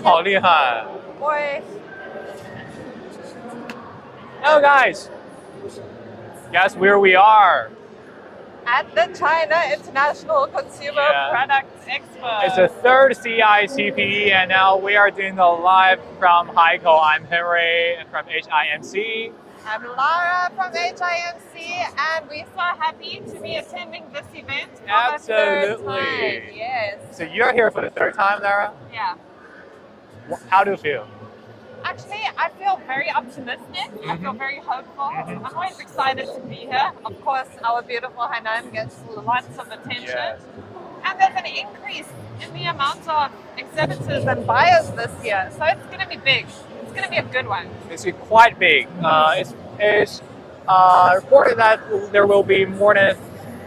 好厉害。Boy. Hello guys. Guess where we are? At the China International Consumer Products Expo. It's the third CICPE, and now we are doing the live from Haikou. I'm Henry from HIMC. I'm Lara from HIMC, and we're so happy to be attending this event for the third time. Yes. So you're here for the third time, Lara? Yeah. How do you feel? Actually, I feel very optimistic. I feel very hopeful. I'm always excited to be here. Of course, our beautiful Hainan gets lots of attention. Yes. And there's an increase in the amount of exhibitors and buyers this year. So it's going to be big. It's going to be a good one. It's quite big. It's reported that there will be more than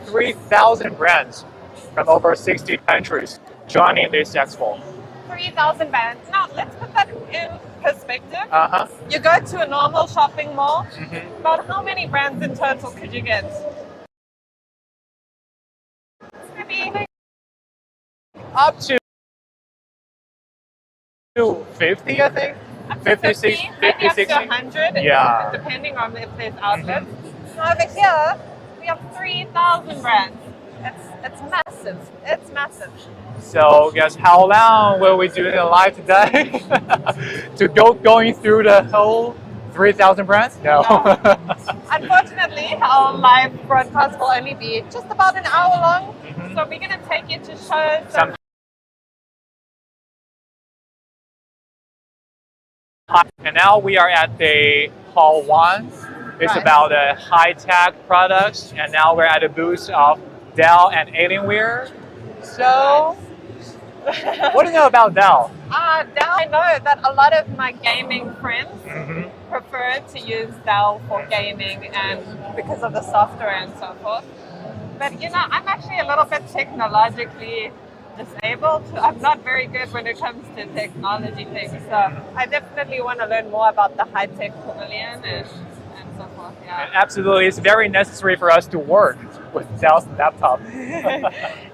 3,000 brands from over 60 countries joining this expo. 3,000 brands. Now, let's put that in perspective. You go to a normal shopping mall, about how many brands in total could you get? Maybe up to 50, I think. 50, 60, maybe up to 100, yeah. Depending on if there's outlets. Over here, we have 3,000 brands. It's massive. It's massive. So, guess how long will we do it live today? Going through the whole 3,000 brands? No. Unfortunately, our live broadcast will only be just about an hour long. So we're going to take you to show some. And now we are at the Hall 1. It's about high-tech products. And now we're at the booth of Dell and Alienware. So, what do you know about Dell? Dell, I know that a lot of my gaming friends prefer to use Dell for gaming and because of the software and so forth. But you know, I'm actually a little bit technologically disabled. I'm not very good when it comes to technology things. So I definitely want to learn more about the high-tech pavilion and so forth. Yeah. And absolutely, it's very necessary for us to work with Dell's laptop.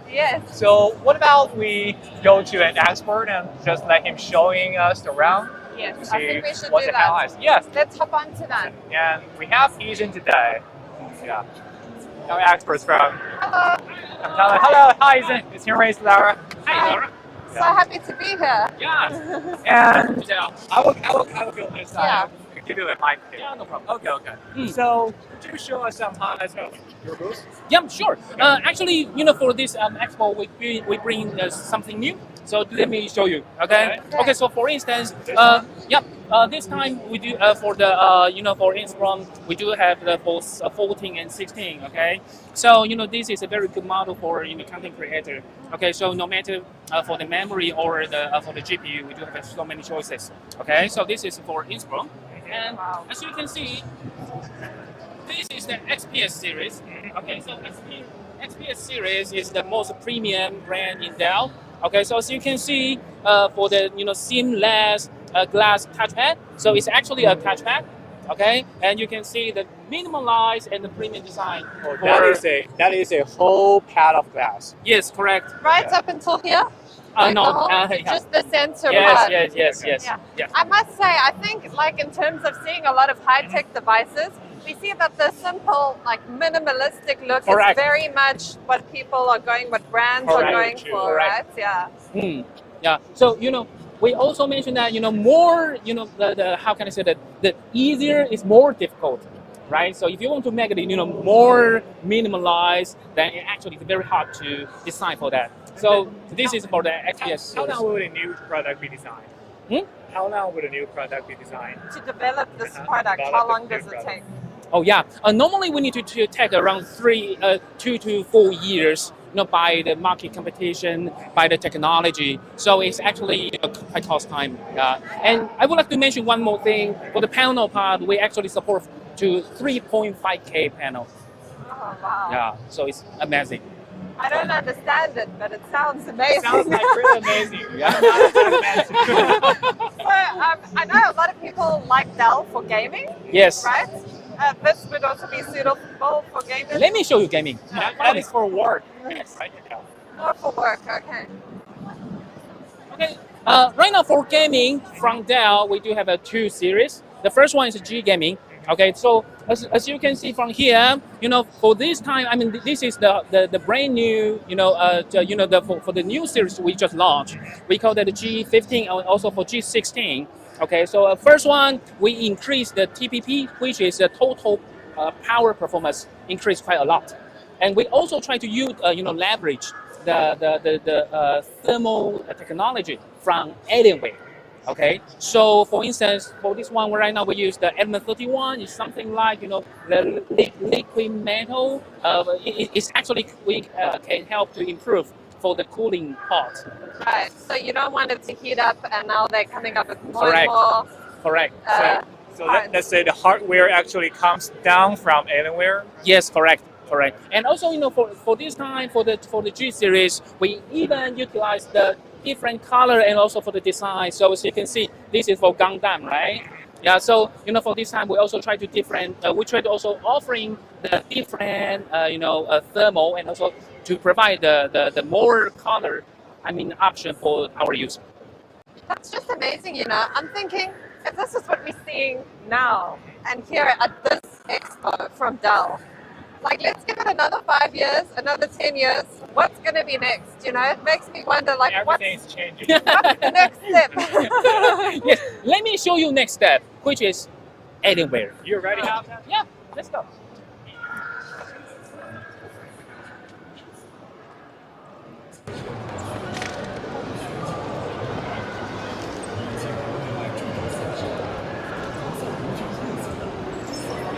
Yes. So what about we go to an expert and just let him showing us around? Yes, I think we should do that. Yes. Let's hop on to that. And we have Ethan today. Yeah. Our experts from. Hello. Hello. Hi, Ethan. It's your race, Lara. Hi, Lara. So happy to be here. Yeah. And I will go this side. Give you a mic here. Yeah, no problem. Okay. So, could you show us some highlights of your booth? Yeah, sure. Actually, you know, for this expo, we bring something new. So let me show you. Okay. Okay. So for instance, this time we do for the for Instagram we do have the both 14 and 16. Okay. So you know this is a very good model for content creator. Okay. So no matter for the memory or the for the GPU, we do have so many choices. Okay. So this is for Instagram. And as you can see, this is the XPS series. Okay, so XPS series is the most premium brand in Dell. Okay, so as you can see, for the seamless glass touchpad, so it's actually a touchpad. Okay, and you can see the minimalized and the premium design. Oh, that is a whole pad of glass. Yes, correct. Right up until here. No, just the sensor part. Yes. Yeah. I must say, I think like in terms of seeing a lot of high-tech devices, we see that the simple, like minimalistic look is very much what people are going, what brands are going for, right? Yeah. Yeah. So we also mentioned that more the how can I say that the easier is more difficult. Right, so if you want to make it, more minimalized, then it actually is very hard to design for that. So this is for the XPS. How long will a new product be designed? How long would a new product be designed? To develop this product, how long does it take? Oh yeah, normally we need to take around 2 to 4 years. By the market competition, by the technology, so it's actually quite cost time. And I would like to mention one more thing. For the panel part, we actually support to 3.5K panel. Oh wow! Yeah, so it's amazing. I don't understand it, but it sounds amazing. It sounds like really amazing. Yeah. So I know a lot of people like Dell for gaming. Yes. Right. This would also be suitable for gamers. Let me show you gaming. That is for work. Yes. Or for work, okay. Okay, Right now for gaming from Dell, we do have two series. The first one is G gaming. Okay, so as you can see from here, for this time, I mean, this is the brand new, for the new series we just launched. We call that the G15 and also for G16. Okay, so first one, we increased the TPP, which is the total power performance increased quite a lot. And we also try to use, leverage the thermal technology from Alienware. Okay, so for instance, for this one right now we use the element 31. It's something like the liquid metal. It's actually we can help to improve for the cooling part. Right. So you don't want it to heat up, and now they're coming up with more Correct. and more. Correct. So let's say the hardware actually comes down from Alienware. Yes, correct. Correct. And also, for this time, for the G series, we even utilize the different color and also for the design. So as you can see, this is for Gundam, right? Yeah. So for this time, we also try to we try to also offering the different thermal and also to provide the more color, option for our user. That's just amazing. I'm thinking if this is what we're seeing now and here at this expo from Dell. Like, let's give it another 5 years, another 10 years. What's going to be next? It makes me wonder, like, everything's changing. What's the next step? Yes, let me show you next step, which is Alienware. You already have that? Yeah, let's go.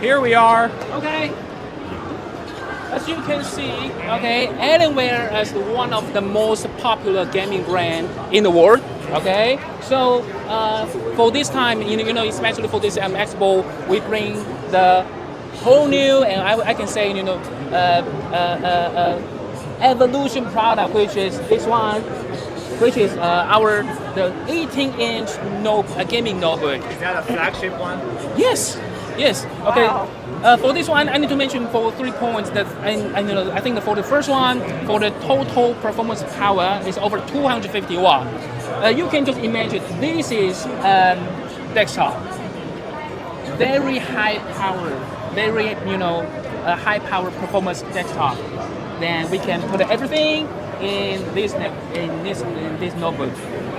Here we are. Okay. As you can see, okay, Alienware is one of the most popular gaming brand in the world. Okay, so for this time, especially for this Expo, we bring the whole new and I can say evolution product, which is this one, which is the 18-inch gaming notebook. Is that a flagship one? Yes. Yes. Okay. Wow. For this one, I need to mention for 3 points that I think that for the first one, for the total performance power is over 250 watt. You can just imagine this is desktop, very high power, very high power performance desktop. Then we can put everything in this notebook.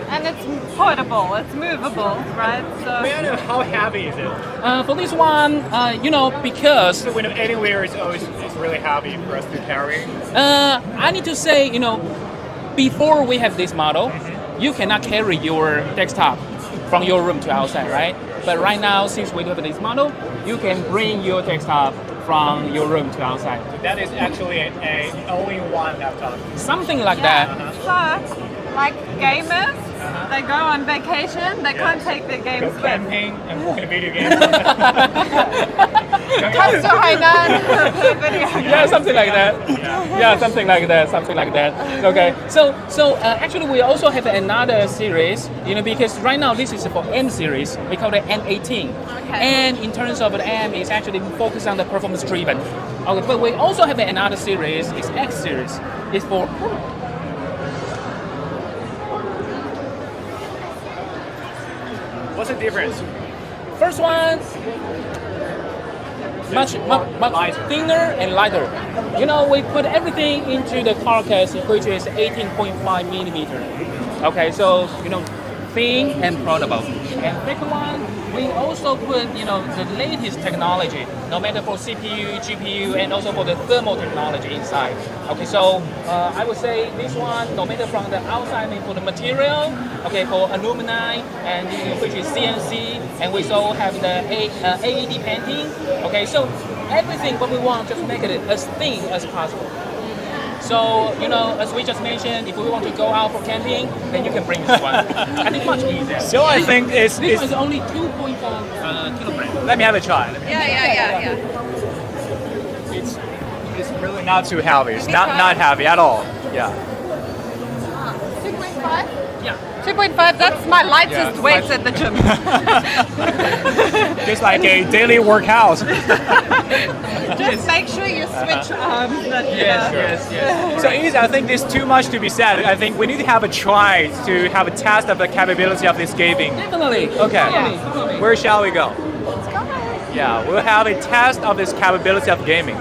And it's portable, it's movable, right? So May I know how heavy is it? For this one, because So Alienware is always really heavy for us to carry. I need to say, before we have this model, you cannot carry your desktop from your room to outside, right? But right now, since we do have this model, you can bring your desktop from your room to outside. So that is actually a all-in-one laptop. Something like that. So, like gamers, they go on vacation, they can't take their games Go with. camping and play video games. Come to Hainan, play video games. Yeah, something like that. Yeah, something like that. Something like that. Okay. So actually, we also have another series. Because right now this is for M series. We call it M18. Okay. And in terms of the M, it's actually focused on the performance driven. Okay. But we also have another series. It's X series. It's for What's the difference? first one. Much lighter. thinner and lighter. We put everything into the carcass, which is 18.5 millimeter. Okay, so thin and portable. And second one, we also put the latest technology, no matter for CPU, GPU, and also for the thermal technology inside. Okay, so I would say this one, no matter from the outside, for the material, okay, for aluminum and which is CNC, and we also have the AED painting. Okay, so everything what we want, just make it as thin as possible. So, as we just mentioned, if we want to go out for camping, then you can bring this one. I think much easier. So I think This one is only 2.4 kilograms. let me have a try. Yeah. It's really not too heavy. It's not heavy at all. Yeah. 2.5? Yeah, 2.5, that's my lightest weight at the gym. Just like a daily workout. Just make sure you switch arms. Yes. So easy. I think there's too much to be said. I think we need to have a try to have a test of the capability of this gaming. Definitely. Okay. Definitely. Where shall we go? Let's go. Yeah, we'll have a test of this capability of gaming.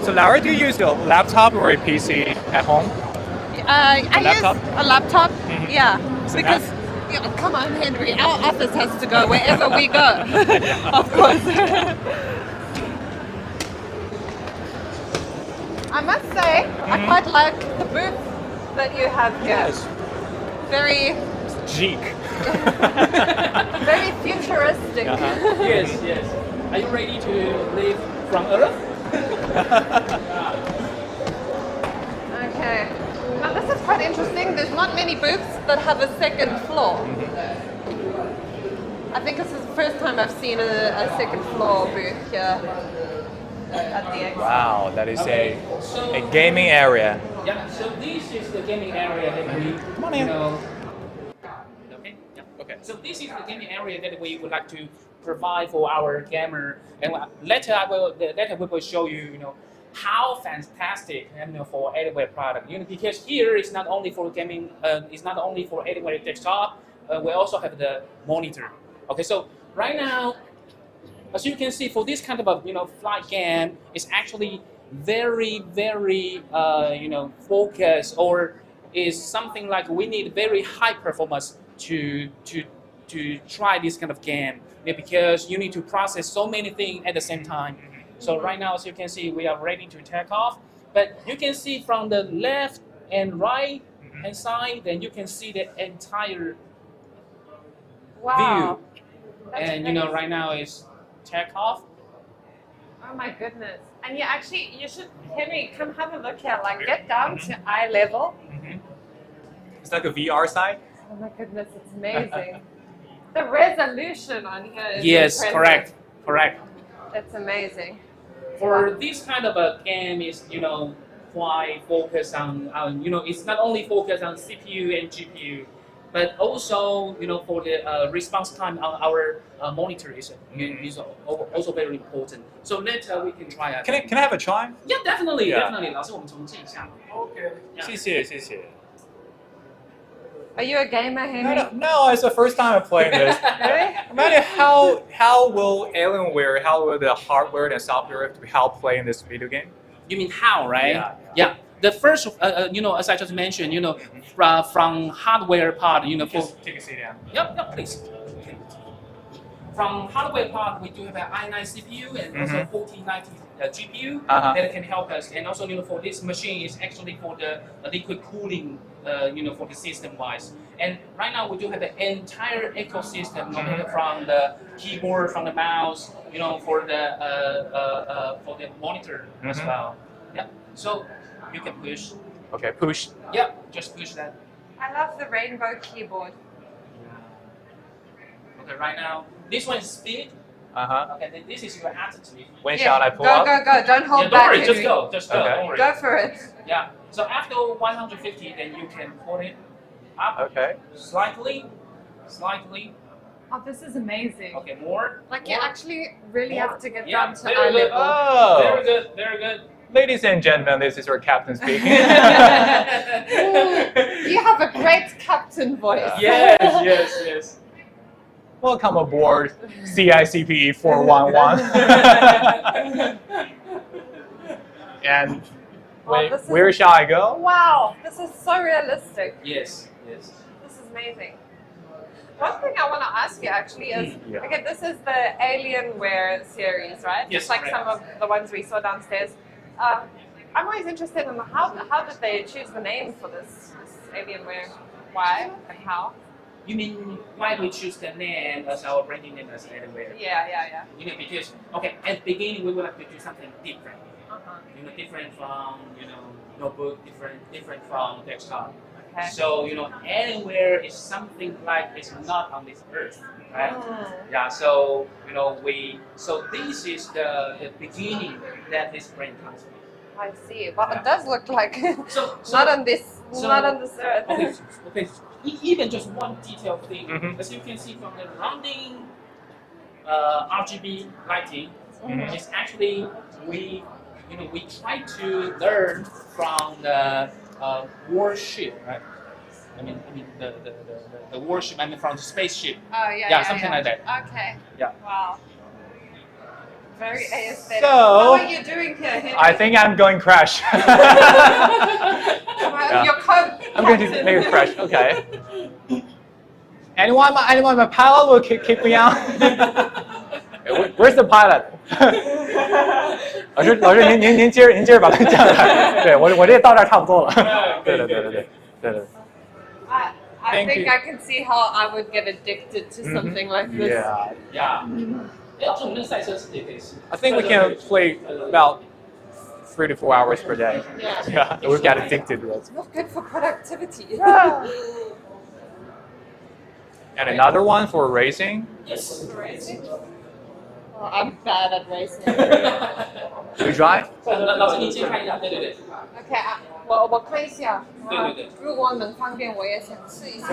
So Lara, do you use a laptop or a PC at home? I laptop? use a laptop. Yeah, So because come on, Henry, our office has to go wherever we go. Of course. I must say, I quite like the booth that you have here. Yes. Very, Geek. very futuristic. Yes. Are you ready to leave from Earth? Okay. Now this is quite interesting. There's not many booths that have a second floor. I think this is the first time I've seen a second floor booth here at the Expo. Wow, that is Okay. a gaming area. Yeah, so this is the gaming area that we, Come on in. Okay. Yeah. Okay. So this is the gaming area that we would like to provide for our gamer, and later we will show you, how fantastic, for Alienware product. Because here it's not only for gaming, it's not only for Alienware desktop. We also have the monitor. Okay, so right now, as you can see, for this kind of a flight game, it's actually very focused, or is something like we need very high performance to try this kind of game, because you need to process so many things at the same time. So right now, as you can see, we are ready to take off. But you can see from the left and right hand side, then you can see the entire Wow. view. That's And crazy. right now is take off. Oh my goodness. And you should, Henry, come have a look here. Like, get down to eye level. It's like a VR side. Oh my goodness, it's amazing. The resolution on here is Yes, impressive. correct. It's amazing. For this kind of a game is quite focused on it's not only focused on CPU and GPU, but also for the response time on our monitor is also very important. So later we can try it. Can I have a try? Yeah, definitely. 老师，我们重建一下。 谢谢. Are you a gamer, Henry? No, it's the first time I'm playing this. Really? Imagine how will Alienware, how will the hardware and software help playing this video game? You mean how, right? Yeah. The first, as I just mentioned, from hardware part, for Take a seat down. Yep, please. From hardware part, we do have an i9 CPU and also 4090 GPU that can help us. And also, for this machine is actually for the liquid cooling, for the system wise. And right now we do have the entire ecosystem, from the keyboard, from the mouse, for the monitor as well. Yeah. So you can push. Okay, push. Yeah, just push that. I love the rainbow keyboard. Okay, right now this one is speed. Okay, then this is your attitude. When shall I pull go, up? Go. Don't hold Don't back, worry, Henry. just go. Okay. Don't worry. Go for it. Yeah. So after 150, then you can put it up Okay. slightly. Oh, this is amazing. Okay, more. Like, you more. actually really More. have to get Yeah, down to very eye good. level. Oh. Very good. Ladies and gentlemen, this is our captain speaking. You have a great captain voice. Yes. Welcome aboard CICPE 411. And this is- where shall I go? Wow, this is so realistic. Yes. This is amazing. One thing I want to ask you actually is, Yeah. okay, this is the Alienware series, right? Yes, Just like correct. some of the ones we saw downstairs. I'm always interested in how did they choose the name for this Alienware? Why and how? You mean why we choose the name as our branding name as Alienware? Yeah. Because at the beginning we would like to do something different. Uh-huh. Different from notebook, different from desktop. Okay. So anywhere is something like it's not on this earth, right? Yeah. So so this is the beginning that this brand comes from. I see. Well, it does look like So not on this earth. Okay. Even just one detail thing, Mhm. as you can see from the rounding RGB lighting, it's actually we try to learn from the warship, right? I mean the warship. I mean from the spaceship. Oh yeah, Something like that. Okay. Yeah. Wow. Very aesthetic. So- How are you doing here, Henry? I think I'm going crash. Your coat. I'm going to make a crash. Okay. Anyone my pilot will kick me out? Where's the pilot? 老师您接着把它降下来。对我这到这儿差不多了。对。 I Thank think you. I can see how I would get addicted to something like this. Yeah. Yeah. 要是我们那个赛车是也可以试。 I think we can play about 3 to 4 hours per day. Yeah. Yeah, we get addicted to it. It's not good for productivity. And another one for racing. Yes. Racing? Well, I'm bad at racing. You drive? 老师您先看一下，对。 OK 啊，我看一下。对。如果能方便，我也想试一下。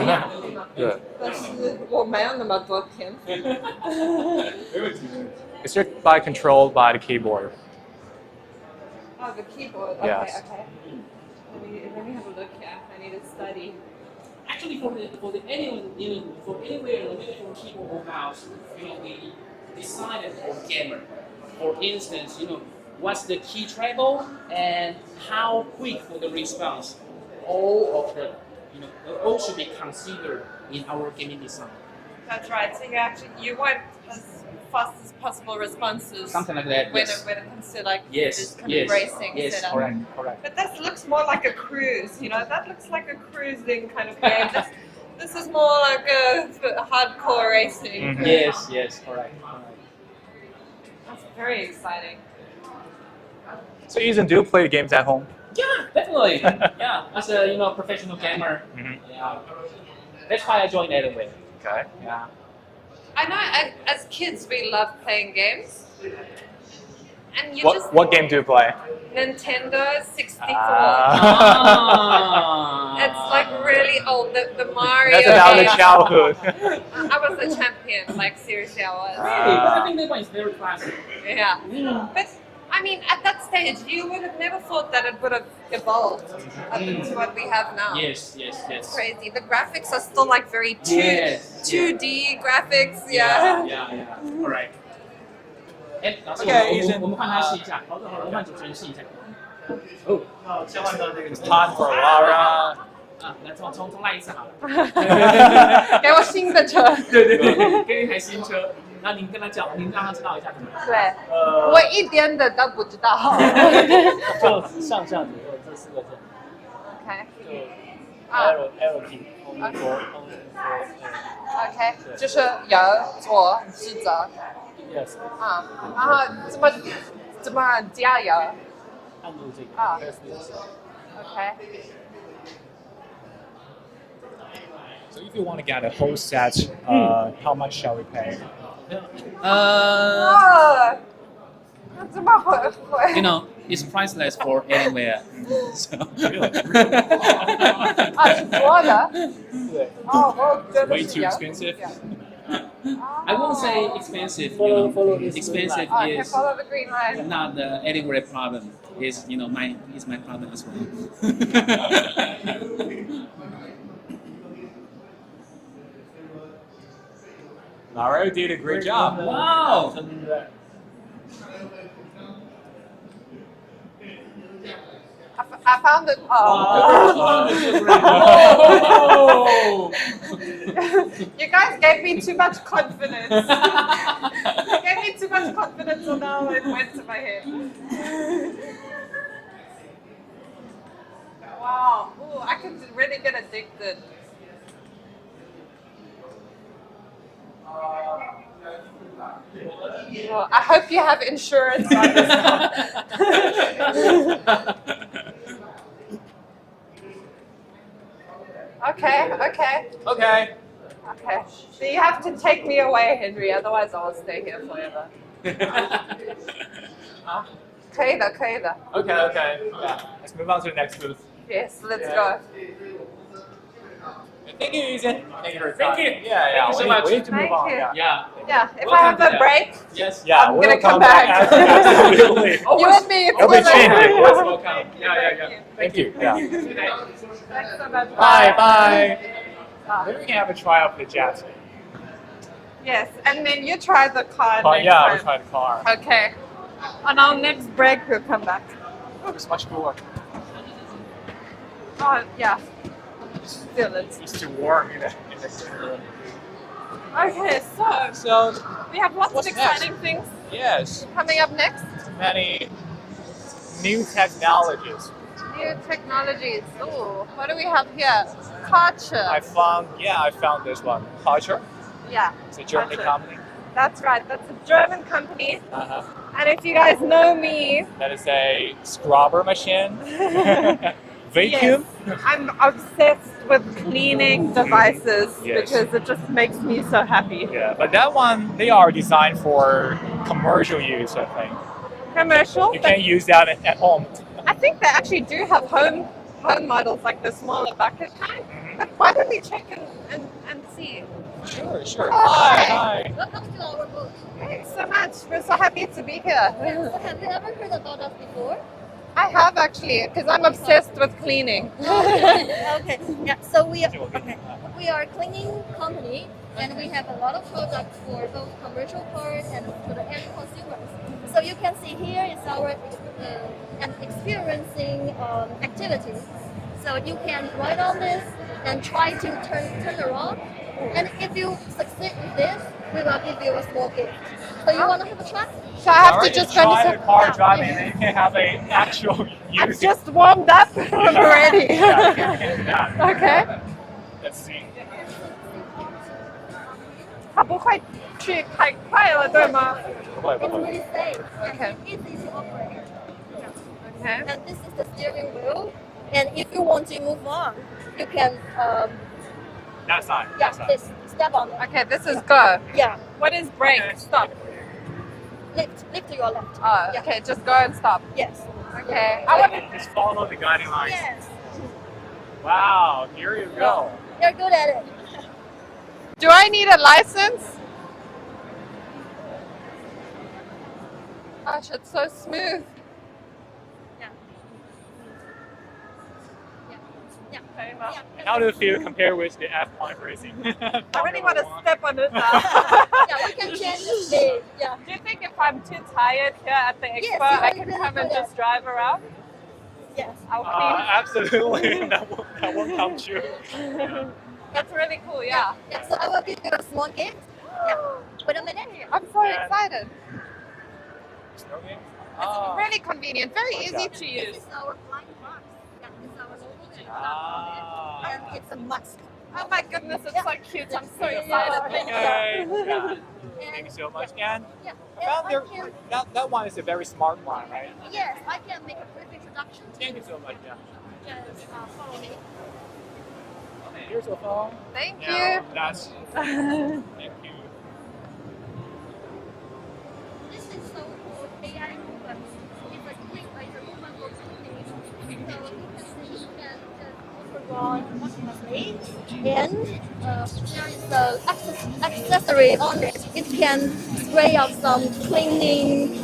对。但是我没有那么多天赋。 It's just controlled by the keyboard. Oh, the keyboard. Yes. Okay. Let me have a look here. I need to study. Actually, for the anyone for anywhere for keyboard or mouse, we decided for gamer. For instance, what's the key travel and how quick for the response. All of the all should be considered in our gaming design. That's right. So you want as fast as possible responses. Something like that. When Yes. it comes to like Yes. this kind Yes. of racing Yes. setup. Correct. But this looks more like a cruise. That looks like a cruising kind of game. This is more like a hardcore racing. Mhm. Yes. Correct. That's very exciting. So Ethan, do you play games at home? Yeah, definitely. Yeah, as a professional gamer. Yeah. That's why I joined anyway. Okay. Yeah. I know as kids we love playing games. And you just What game do you play? Nintendo 64. Ah. It's like really old. The Mario. That's about the games. childhood. I was a champion. Like seriously, I was. Really? But I think that one is very classic. Yeah. But I mean, at that stage, you would have never thought that it would have evolved up into what we have now. Yes. It's crazy. The graphics are still like very 2D graphics. Yeah. Alright. 哎，老师， Okay, 我们换他试一下，好的，我们换主持人试一下。哦，切换到这个 It's time for Lara. 啊，来重来一次好了。给我新的车。对，给你一台新车，然后您跟他讲，您让他知道一下怎么。对，我一点的都不知道。就上下左右这4个键， OK，就啊 L key，only for OK，就是右左是左。 yes，啊，然后怎么加油按住这个啊 press this， ？OK。 So if you want to get a whole set, how much shall we pay? 哦，那怎么会？ it's priceless for anywhere. So. 啊，是左的。对，哦，我真的 Way 是 too 右 expensive. I won't say expensive. Follow this expensive Oh, okay, is follow the green line. not the anywhere problem. Is my problem as well. Lara did a great job. Wow. 真的 I found it. Oh. Oh. You guys gave me too much confidence. You gave me too much confidence, so now it went to my head. Wow. Ooh, I can really get addicted. Well, I hope you have insurance on this one. Okay. Okay. Okay. So you have to take me away, Henry, otherwise I will stay here forever. 可以的，可以的。 Okay, okay. Yeah. Let's move on to the next booth. Yes, let's Yeah. go. Thank you, Ethan. Thank you for your Thank time. you. Yeah, yeah. Thank you so we, much. we need to move Thank on. you. Yeah. Yeah. Yeah, if I Welcome have to a that. break, Yes. Yeah, I'm we'll gonna come come back. Absolutely. you and me It'll be together. changing. Always welcome. Yeah. Thank you. Yeah. Thanks so much. Bye, bye. Maybe we can have a try out for the jazz. Yes, and then you try the car Oh, next yeah, time. we'll try the car. Okay. On our next break, we'll come back. Oh, it's much cooler. Oh, yeah. Still, it's... It's too warm in the room. Okay, so So, we have lots What's of exciting things yes, coming up next. many new technologies. New technologies. Ooh, what do we have here? Culture. I found this one. Haikou. Yeah. It's a German Haikou. company. That's right. That's a German company. Uh-huh. And if you guys know me, That is a scrubber machine. Vacuum. yes, I'm obsessed with cleaning devices Yes. because it just makes me so happy. Yeah, but that one, they are designed for commercial use, I think. Commercial, You but can't use that at home. I think they actually do have home models like the smaller bucket kind. But why don't we check and see? Sure. Oh, Hi. Welcome to our booth. Thanks so much. We're so happy to be here. So have you ever heard about us before? I have actually, because I'm obsessed with cleaning. Okay. Yeah. So we are a cleaning company, and we have a lot of products for both commercial part and for the end consumers. So you can see here is our an experiencing activity. So you can write on this and try to turn around. And if you succeed with this, we will give you a small gift. So you want to have a try? So I have Alright, to just try go the into car driving, and then you can have an actual I'm use. just warmed up already. Yeah. Okay. Let's see. 它不会去太快了，对吗？ It's really safe. Okay. And it's easy to operate. Okay. And this is the steering wheel. And if you want to move on, you can That side. yeah, That side. this step on it. Okay, this is go. Yeah. What is brake? Stop. Lift to your left. Oh, Yeah. okay, just go and stop. Yes. Okay. I want to... Just follow the guiding lines. Yes. Wow, here you go. You're good at it. Do I need a license? Gosh, it's so smooth. Yeah. Yeah. Okay, well, Yeah. How do you feel compared with the F1 racing? I really want to step on it now. Yeah, we can change the speed. Yeah. Do you think if I'm too tired here at the expo, Yes, I you can really come and could. just drive around? Yes. I'll clean. Absolutely, that won't come true. That's really cool, yeah. Yeah. So I will give you a small gift. Yeah. Wait a minute. I'm so Yeah. excited. Okay. It's really convenient, very easy to This use. is our blind box. Yeah, this is our logo and Ah. and it's a must. Oh my goodness, it's so cute. I'm so Yeah. excited. Okay. Yeah. Thank And you so much. And yeah, I found and there, I can, that one is a very smart one, right? yes, I can make a brief introduction to Thank you. you so much. Yeah. Just follow me. Here's your phone. Thank Now, you. that's thank you. This is so called AI movement. It's a movement for cleaning. So you can see you can just overrun automatically. And there is the accessory on it. It can spray out some cleaning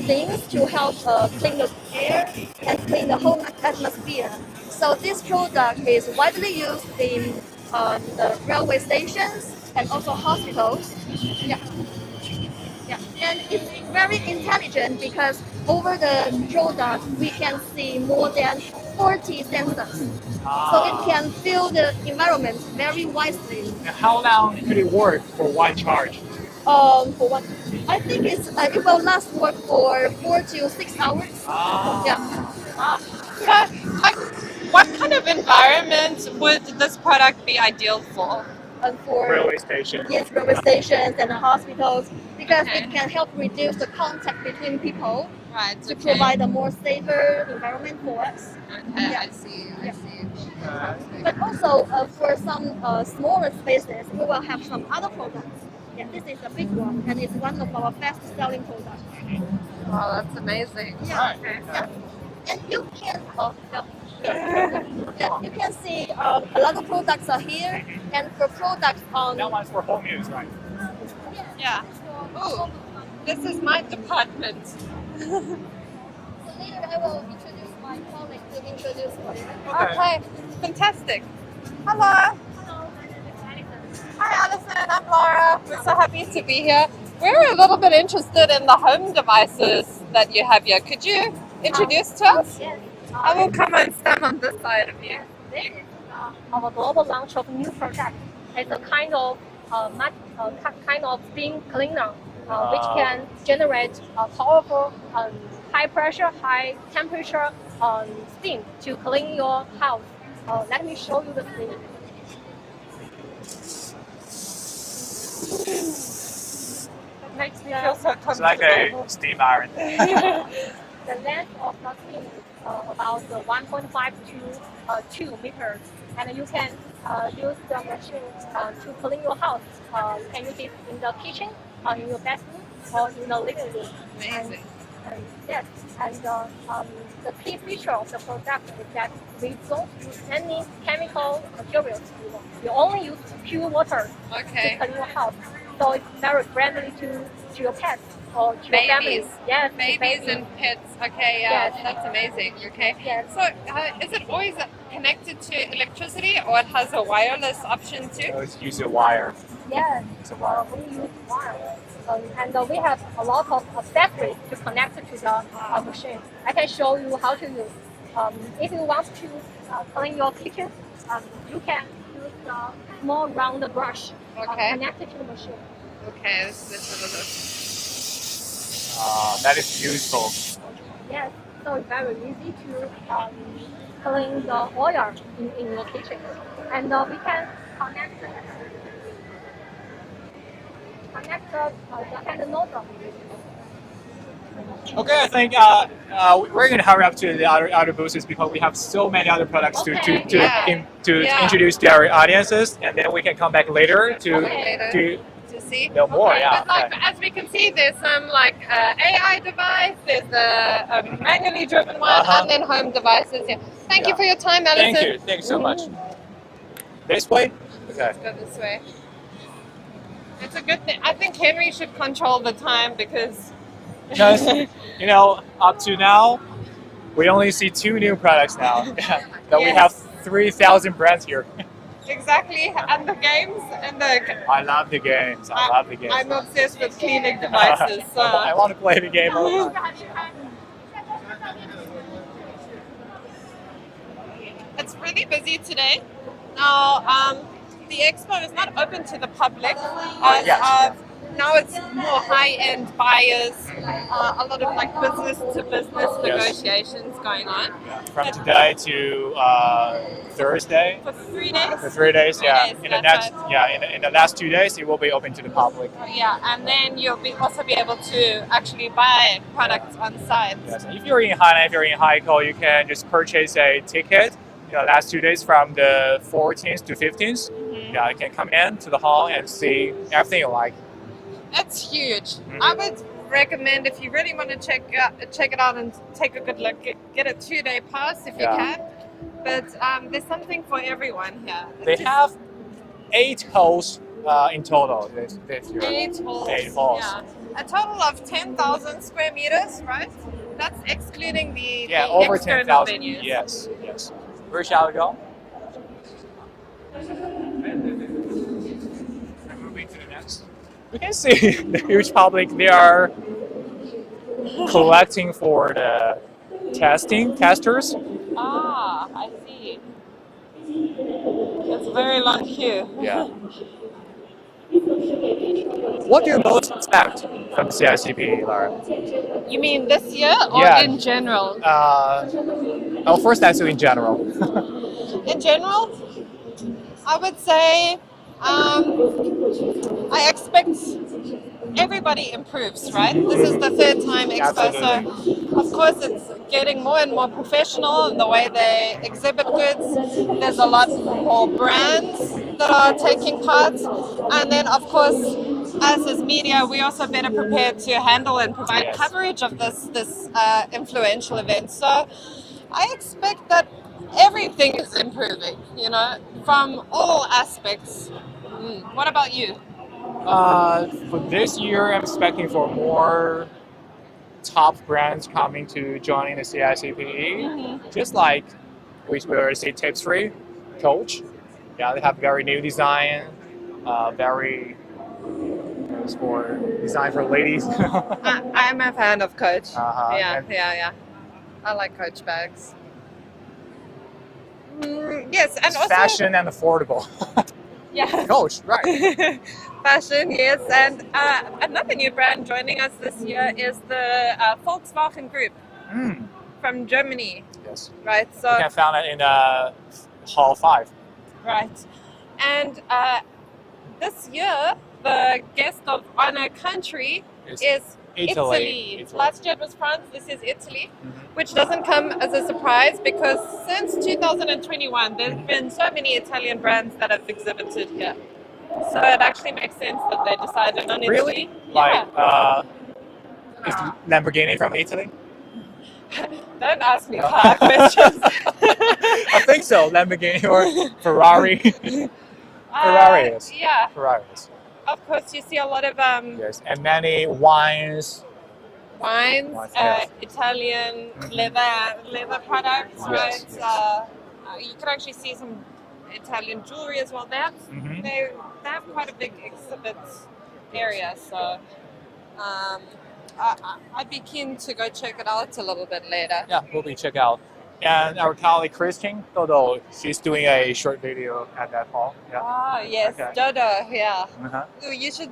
things to help clean the air and clean the whole atmosphere. So this product is widely used in the railway stations and also hospitals. Yeah. Yeah, and it's very intelligent because over the product we can see more than 40 sensors. So it can feel the environment very wisely. Now, how long could it work for one charge? For one, I think it will last work for 4 to 6 hours. Yeah. What kind of environment would this product be ideal for? And for Railway station. yes, railway stations and hospitals because Okay. it can help reduce the contact between people Right, to provide a more safer environment for us. Okay, Yeah. I see. Yeah. See. But also for some smaller spaces, we will have some other products. Yeah, this is a big one, and it's one of our best-selling products. Wow, that's amazing. Yeah. Okay. Yeah. And you can, yeah, you can see a lot of products are here, and for products on. That one's for home use, right? Yeah. Oh, this is my department. So later I will introduce my colleague to introduce for you. Okay, fantastic. Hello. Hi, Alison. I'm Lara. We're so happy to be here. We're a little bit interested in the home devices that you have here. Could you introduce to us? Yes. I will come and stand on this side of you. This is our global launch of new product. It's a kind of kind of steam cleaner, which can generate powerful, high pressure, high temperature steam to clean your house. Let me show you the steam. It makes me feel so It's like comfortable. a steam iron. The length of the steam is about 1.5 to 2 meters, and you can use the machine to clean your house. You can use it in the kitchen, in your bathroom, or in the living room. Amazing. And yes, and the key feature of the product is that we don't use any chemical materials. We only use pure water to Okay. clean your house. So it's very friendly to your pets or to your family. Babies. Yes, Babies and pets. Okay, yeah, Yes. that's amazing. Okay. Yes. So, is it always connected to electricity, or it has a wireless option too? Let's use a wire. Yes, It's a wire. we use wire. And we have a lot of accessories to connect to the machine. I can show you how to use. If you want to clean your kitchen, you can use the small round brush Okay. connected to the machine. Okay, let's have a look. That is useful. Yes, so it's very easy to clean the oil in your kitchen. And we can connect the hand nozzle. Okay, I think we're going to hurry up to the other booths because we have so many other products Okay, to Yeah. introduce to our audiences, and then we can come back later to To see. know more. Okay, Yeah. but like, as we can see, there's some like AI device, there's a manually driven one, Uh-huh. and then home devices. Yeah. Thank you for your time, Alison. Thank you. Thanks so much. This way. Okay. Let's go this way. It's a good thing. I think Henry should control the time because. Because up to now, we only see 2 new products now. But we Yes. have 3,000 brands here. Exactly, and the games and the. I love the games. I love the games. I'm obsessed with cleaning devices. So. I want to play the game all the time. It's really busy today. Now, the expo is not open to the public. Yes. Now it's more high-end buyers, a lot of like business-to-business Yes. negotiations going on. From today to Thursday. For 3 days? For 3 days, yeah. days, In the that's next, in the last 2 days, it will be open to the public. Yeah, and then you'll also be able to actually buy products on site. Yes. If you're in Hainan, if you're in Haikou, you can just purchase a ticket. Last 2 days from the 14th to 15th. Mm-hmm. Yeah, you can come in to the hall and see everything you like. It's huge. Mhm. I would recommend if you really want to check it out and take a good look, get a 2-day pass if you Yeah. can. But there's something for everyone here. They It's just have 8 halls in total this year. 8 halls. 8 halls. Yeah. A total of 10,000 square meters, right? That's excluding the Over external 10,000. venues. Yes, yes. Where shall we go? Moving to the next. We can see the huge public. They are collecting for the testers. Ah, I see. It's a very long queue. Yeah. What do you most expect from CICP, Lara? You mean this year or Yeah. in general? First, let's do in general. In general, I would say I expect everybody improves, right? This is the 3rd time expo, so of course it's getting more and more professional in the way they exhibit goods. There's a lot more brands that are taking part, and then of course us as media, we also better prepared to handle and provide Yes. coverage of this influential event. So I expect that everything is improving, you know, from all aspects. What about you? For this year, I'm expecting for more top brands coming to joining the CICPE. Just like we will say Tapestry, Coach. Yeah, they have very new design, very it's for design for ladies. I'm a fan of Coach. And Yeah. I like Coach bags. Yes, and it's also fashion and affordable. yeah. Coach, right? Fashion, yes, and another new brand joining us this year is the Volkswagen Group from Germany, Yes. right? You So can find it in Hall 5. right, and this year the guest of honor country is Italy. Italy. Last year it was France. This is Italy, which doesn't come as a surprise because since 2021 there's been so many Italian brands that have exhibited here. So it actually makes sense that they decided on Really? Italy. Like, Yeah. is Lamborghini from Italy? Don't ask me car questions. I think so. Lamborghini or Ferrari. Ferrari is. Yeah, Ferrari is. of course you see a lot of Yes, and many wines. wines, Yes. Italian leather products, Yes, right? yes. You can actually see some Italian jewelry as well. They have quite a big exhibit area, so I'd be keen to go check it out a little bit later. Yeah, we'll be check out. And our colleague Christine Dodo, she's doing a short video at that hall. Yeah. Oh yes, Okay. Dodo, yeah. Uh-huh. You should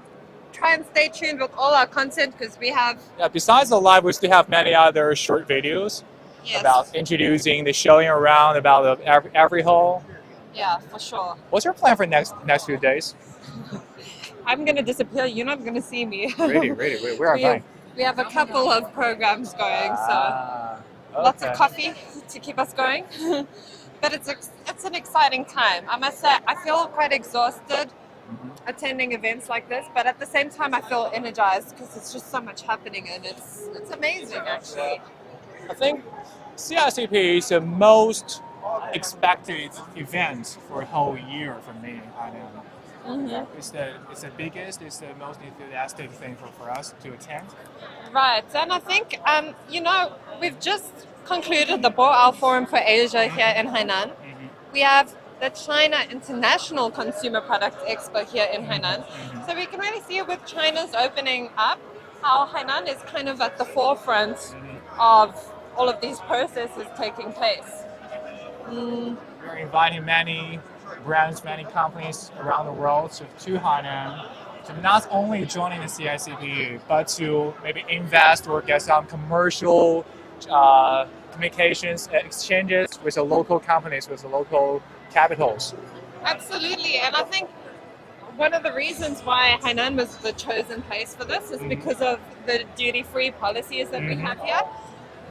try and stay tuned with all our content because we have Yeah. Besides the live, we still have many other short videos about introducing, the showing around about every hall. yeah, for sure. What's your plan for next few days? I'm gonna disappear. You're not gonna see me. Really, where are you? We have a couple of programs going, so lots of coffee to keep us going. But it's an exciting time. I must say, I feel quite exhausted attending events like this, but at the same time, I feel energized because it's just so much happening, and it's amazing actually. I think CICP is the most expected event for a whole year for me. I know. It's the biggest, it's the most enthusiastic thing for us to attend. Right, and I think we've just concluded the Boao Forum for Asia here in Hainan. We have the China International Consumer Products Expo here in Hainan. So we can really see with China's opening up how Hainan is kind of at the forefront of all of these processes taking place. We're inviting many brands, many companies around the world to Hainan to not only joining the CICP, but to maybe invest or get some commercial communications exchanges with the local companies, with the local capitals. Absolutely, and I think one of the reasons why Hainan was the chosen place for this is because of the duty-free policies that we have here.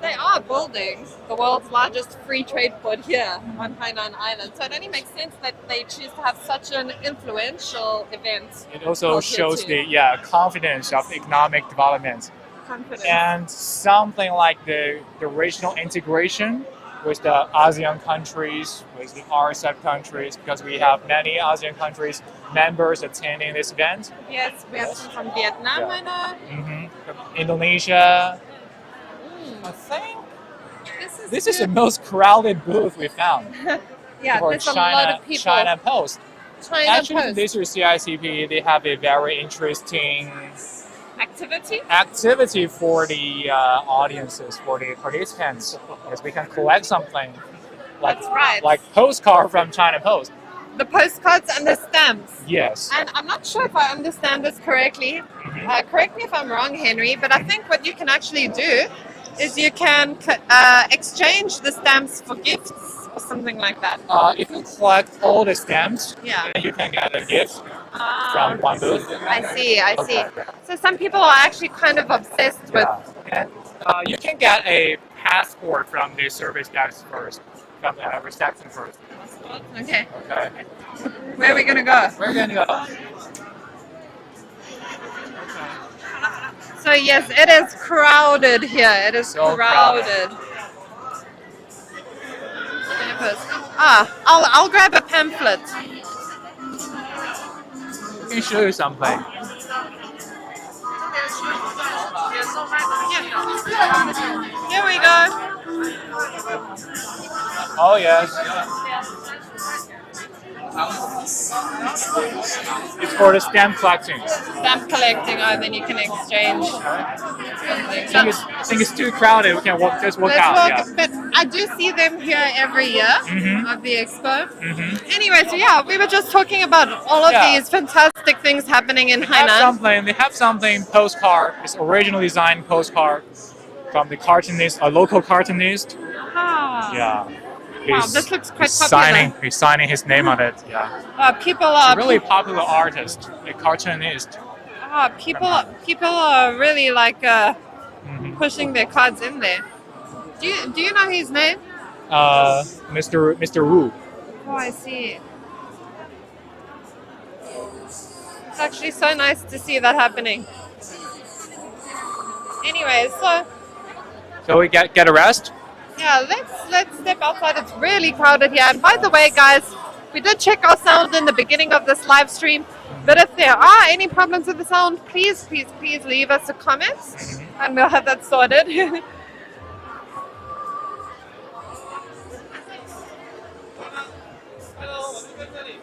They are building the world's largest free trade port here on Hainan Island, so it only makes sense that they choose to have such an influential event. It also held here shows too. the confidence of economic development. Confidence. And something like the regional integration with the ASEAN countries, with the RCEP countries, because we have many ASEAN countries members attending this event. Yes, we have some from Vietnam, I know. Indonesia. I think this is the most crowded booth we found. Yeah, for there's a lot of people. China Post. China Actually, Post. this year's CICP, they have a very interesting activity for the audiences, for the participants, because we can collect something like, That's right. like postcard from China Post. The postcards and the stamps. Yes. And I'm not sure if I understand this correctly. Correct me if I'm wrong, Henry, but I think what you can actually do is you can exchange the stamps for gifts or something like that. If you collect all the stamps, Yeah. then you can get a gift from one booth. I see. So some people are actually kind of obsessed with. And, you can get a passport from the service desk first, from the reception first. Okay. Okay. Where are we going to go? We're gonna go. yes, it is crowded here. It is So crowded. I'll grab a pamphlet. I can show you something. Here we go. Oh yes. It's for the stamp collecting. Stamp collecting, then you can exchange. I think it's too crowded. We can just walk Let's out. walk, Yeah. but I do see them here every year of the expo. Anyway, so yeah, we were just talking about all of Yeah. these fantastic things happening in Hainan. They have something postcard. It's originally designed postcard from the cartoonist, a local cartoonist. Ah. Yeah. Wow, He's- this looks quite he's popular. He's signing his name on it. Yeah. People He's are a really popular artist, a cartoonist. people are really like pushing their cards in there. Do you know his name? Mr. Wu. Oh, I see. It's actually so nice to see that happening. Anyway, So we get a rest. yeah, let's step outside. It's really crowded here. And by the way, guys, we did check our sound in the beginning of this live stream. But if there are any problems with the sound, please leave us a comment, and we'll have that sorted.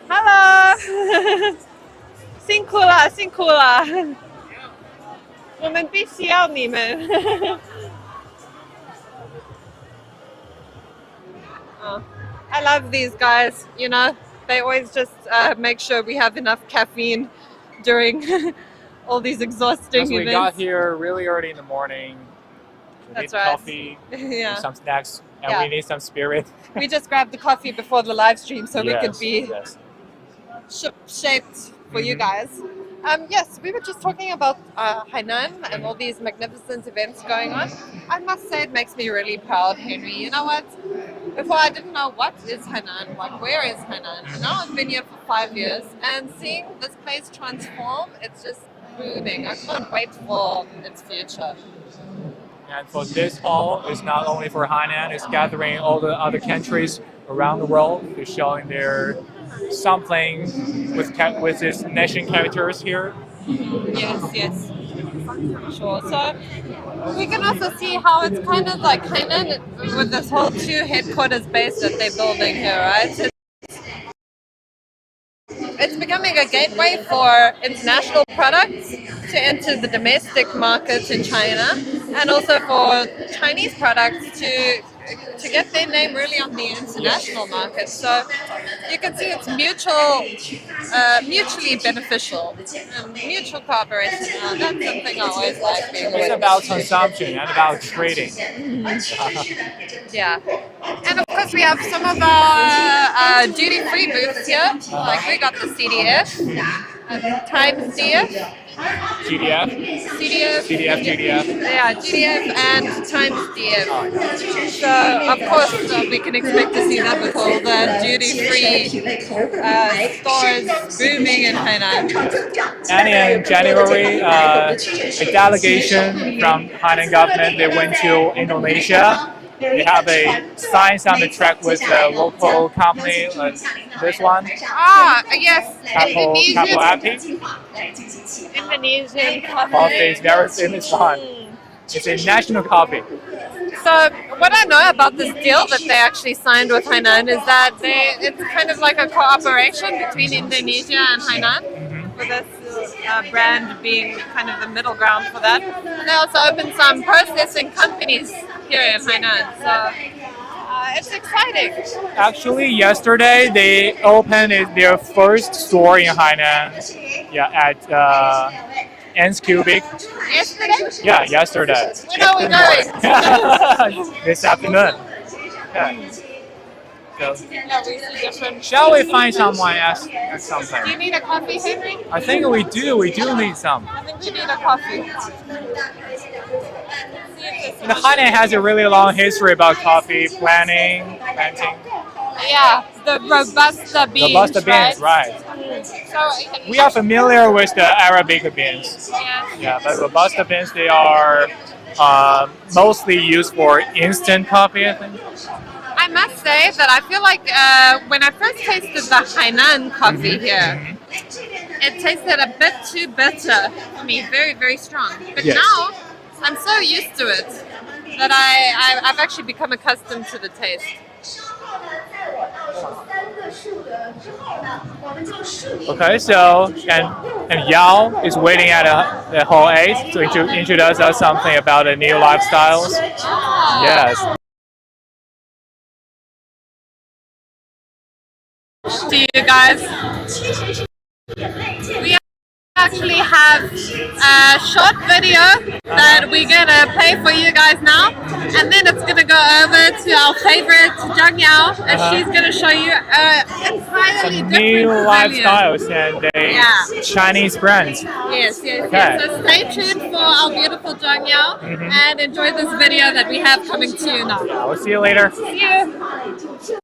Hello. 辛苦了，辛苦了。我们必须要你们。I love these guys, you know. They always just make sure we have enough caffeine during all these exhausting Because we events. got here really early in the morning. We That's need right. coffee, Yeah. some snacks, and Yeah. we need some spirit. We just grabbed the coffee before the live stream so we could be Yes. shaped for you guys. Yes, we were just talking about Hainan and all these magnificent events going on. I must say it makes me really proud, Henry. You know what? Before I didn't know what is Hainan, like where is Hainan. Now I've been here for 5 years and seeing this place transform, it's just moving. I can't wait for its future. And for this hall, it's not only for Hainan, it's gathering all the other countries around the world. They're showing their something with its nation characters here. Yes. Sure. So we can also see how it's kind of like Hainan with this whole 2 headquarters base that they're building here, right? It's becoming a gateway for international products to enter the domestic market in China, and also for Chinese products to get their name really on the international market. So you can see it's mutually beneficial and mutual cooperation. That's something I always like being It's with. about consumption and about trading. Yeah. And of course we have some of our duty-free booths here. Like we got the CDF, Times DF, GDF, CDF, yeah, GDF and Times DF. So of course we can expect to see that with all the duty-free stores booming in Hainan. And in January, a delegation from Hainan government, they went to Indonesia. They have a science on the track with a local company, like this one, Yes, Capo Indonesian Coffee is very famous one. It's a national coffee. So what I know about this deal that they actually signed with Hainan is that it's kind of like a cooperation between Indonesia and Hainan, with this brand being kind of the middle ground for that. And they also opened some processing companies here in Hainan. So it's exciting. Actually, yesterday they opened their first store in Hainan. Yeah, at N's Cubic. Yesterday? Yeah, yesterday. When are we going? This afternoon. Yeah. So, Yeah, we see different. shall we find someone ask something? Do you need a coffee, Henry? I think we do. We do need some. I think we need a coffee. You know, Hainan has a really long history about coffee planting. Yeah, the Robusta beans. Robusta beans, right? We are familiar with the Arabica beans. Yeah. Yeah, but Robusta beans, they are mostly used for instant coffee, I think. I must say that I feel like when I first tasted the Hainan coffee here, it tasted a bit too bitter for me, very, very strong. But Yes. now I'm so used to it that I've actually become accustomed to the taste. Okay, so and Yao is waiting at the hall 8 to introduce us something about the new lifestyles. Yes. To you guys. We actually have a short video that we're gonna play for you guys now, and then it's gonna go over to our favorite Zhang Yao, and she's gonna show you entirely Some different new pavilion. lifestyles and a Yeah. Chinese brand. Yes, yes, Okay. yes. So stay tuned for our beautiful Zhang Yao and enjoy this video that we have coming to you now. We'll see you later. See you.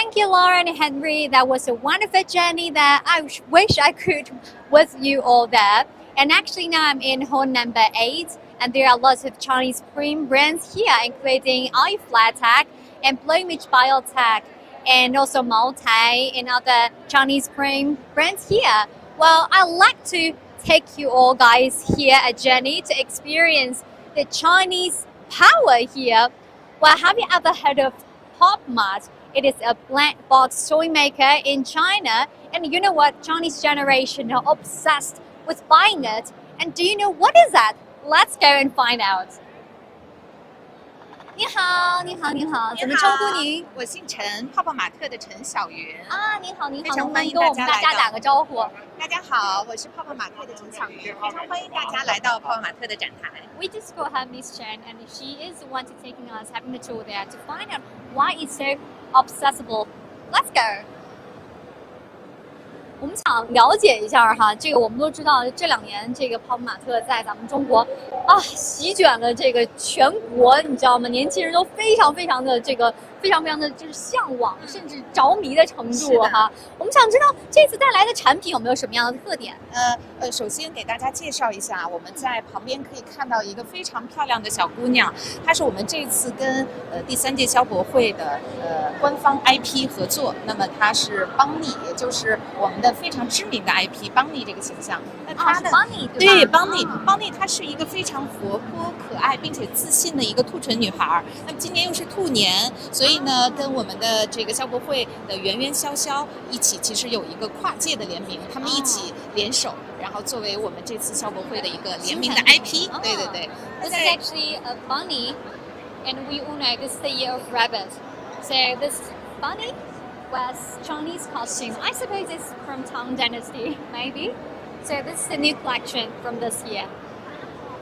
Thank you, Lara and Henry. That was a wonderful journey that I wish I could with you all there. And actually now I'm in hall number 8 and there are lots of Chinese cream brands here, including iFlatTech and Bloomage Biotech and also Maotai and other Chinese cream brands here. Well, I'd like to take you all guys here a journey to experience the Chinese power here. Well, have you ever heard of PopMart? It is a blank box toy maker in China, and you know what? Chinese generation are obsessed with buying it. And do you know what is that? Let's go and find out. 你好，你好，你好，怎么称呼您？我姓陈，泡泡玛特的陈小云。啊，你好，你好，非常欢迎能不能跟我们大家大家来到打个招呼。大家好，我是泡泡玛特的陈小云，非常欢迎大家来到泡泡玛特的展台。We just call her Miss Chen, and she is the one to taking us having the tour there to find out why it's so accessible. Let's go. 我们想了解一下哈，这个我们都知道，这2年这个泡泡玛特在咱们中国啊席卷了这个全国，你知道吗？年轻人都非常的这个非常的就是向往，甚至着迷的程度哈。我们想知道这次带来的产品有没有什么样的特点？首先给大家介绍一下，我们在旁边可以看到一个非常漂亮的小姑娘，她是我们这次跟第3届消博会的官方 IP 合作。那么她是邦尼，也就是我们的非常知名的 IP 邦尼这个形象。那她的邦尼对邦尼，她是一个非常活泼可爱并且自信的一个兔唇女孩。那么今年又是兔年，所以呢，跟我们的这个消博会的圆圆潇潇一起，其实有一个跨界的联名，他们一起联手。然后作为我们这次消博会的一个联名的 IP， 对对对。This is actually a bunny, and we all know this is the year of rabbit. So this bunny wears Chinese costume. I suppose it's from Tang Dynasty, maybe. So this is the new collection from this year.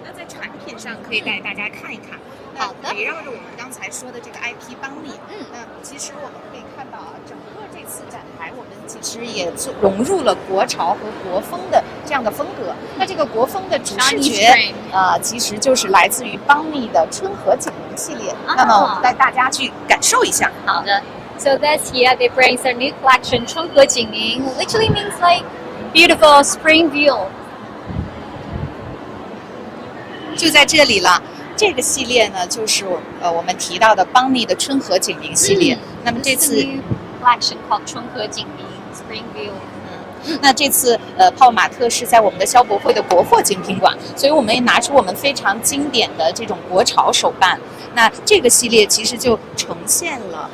那在产品上可以带大家看一看。好的。围绕着我们刚才说的这个 IP 邦尼，那其实我们可以看到啊，整个这次展台我们其实也融入了国潮和国风的这样的风格。那这个国风的主视觉其实就是来自于邦尼的春和景明系列。那么我们带大家去感受一下。好的。So this year they bring their new collection 春和景明 literally means like beautiful spring view. 就在这里了。这个系列呢，就是我们提到的邦尼的春和景明系列。那么这次 collection called 春和景明 Spring View。那这次泡泡玛特是在我们的消博会的国货精品馆，所以我们也拿出我们非常经典的这种国潮手办。那这个系列其实就呈现了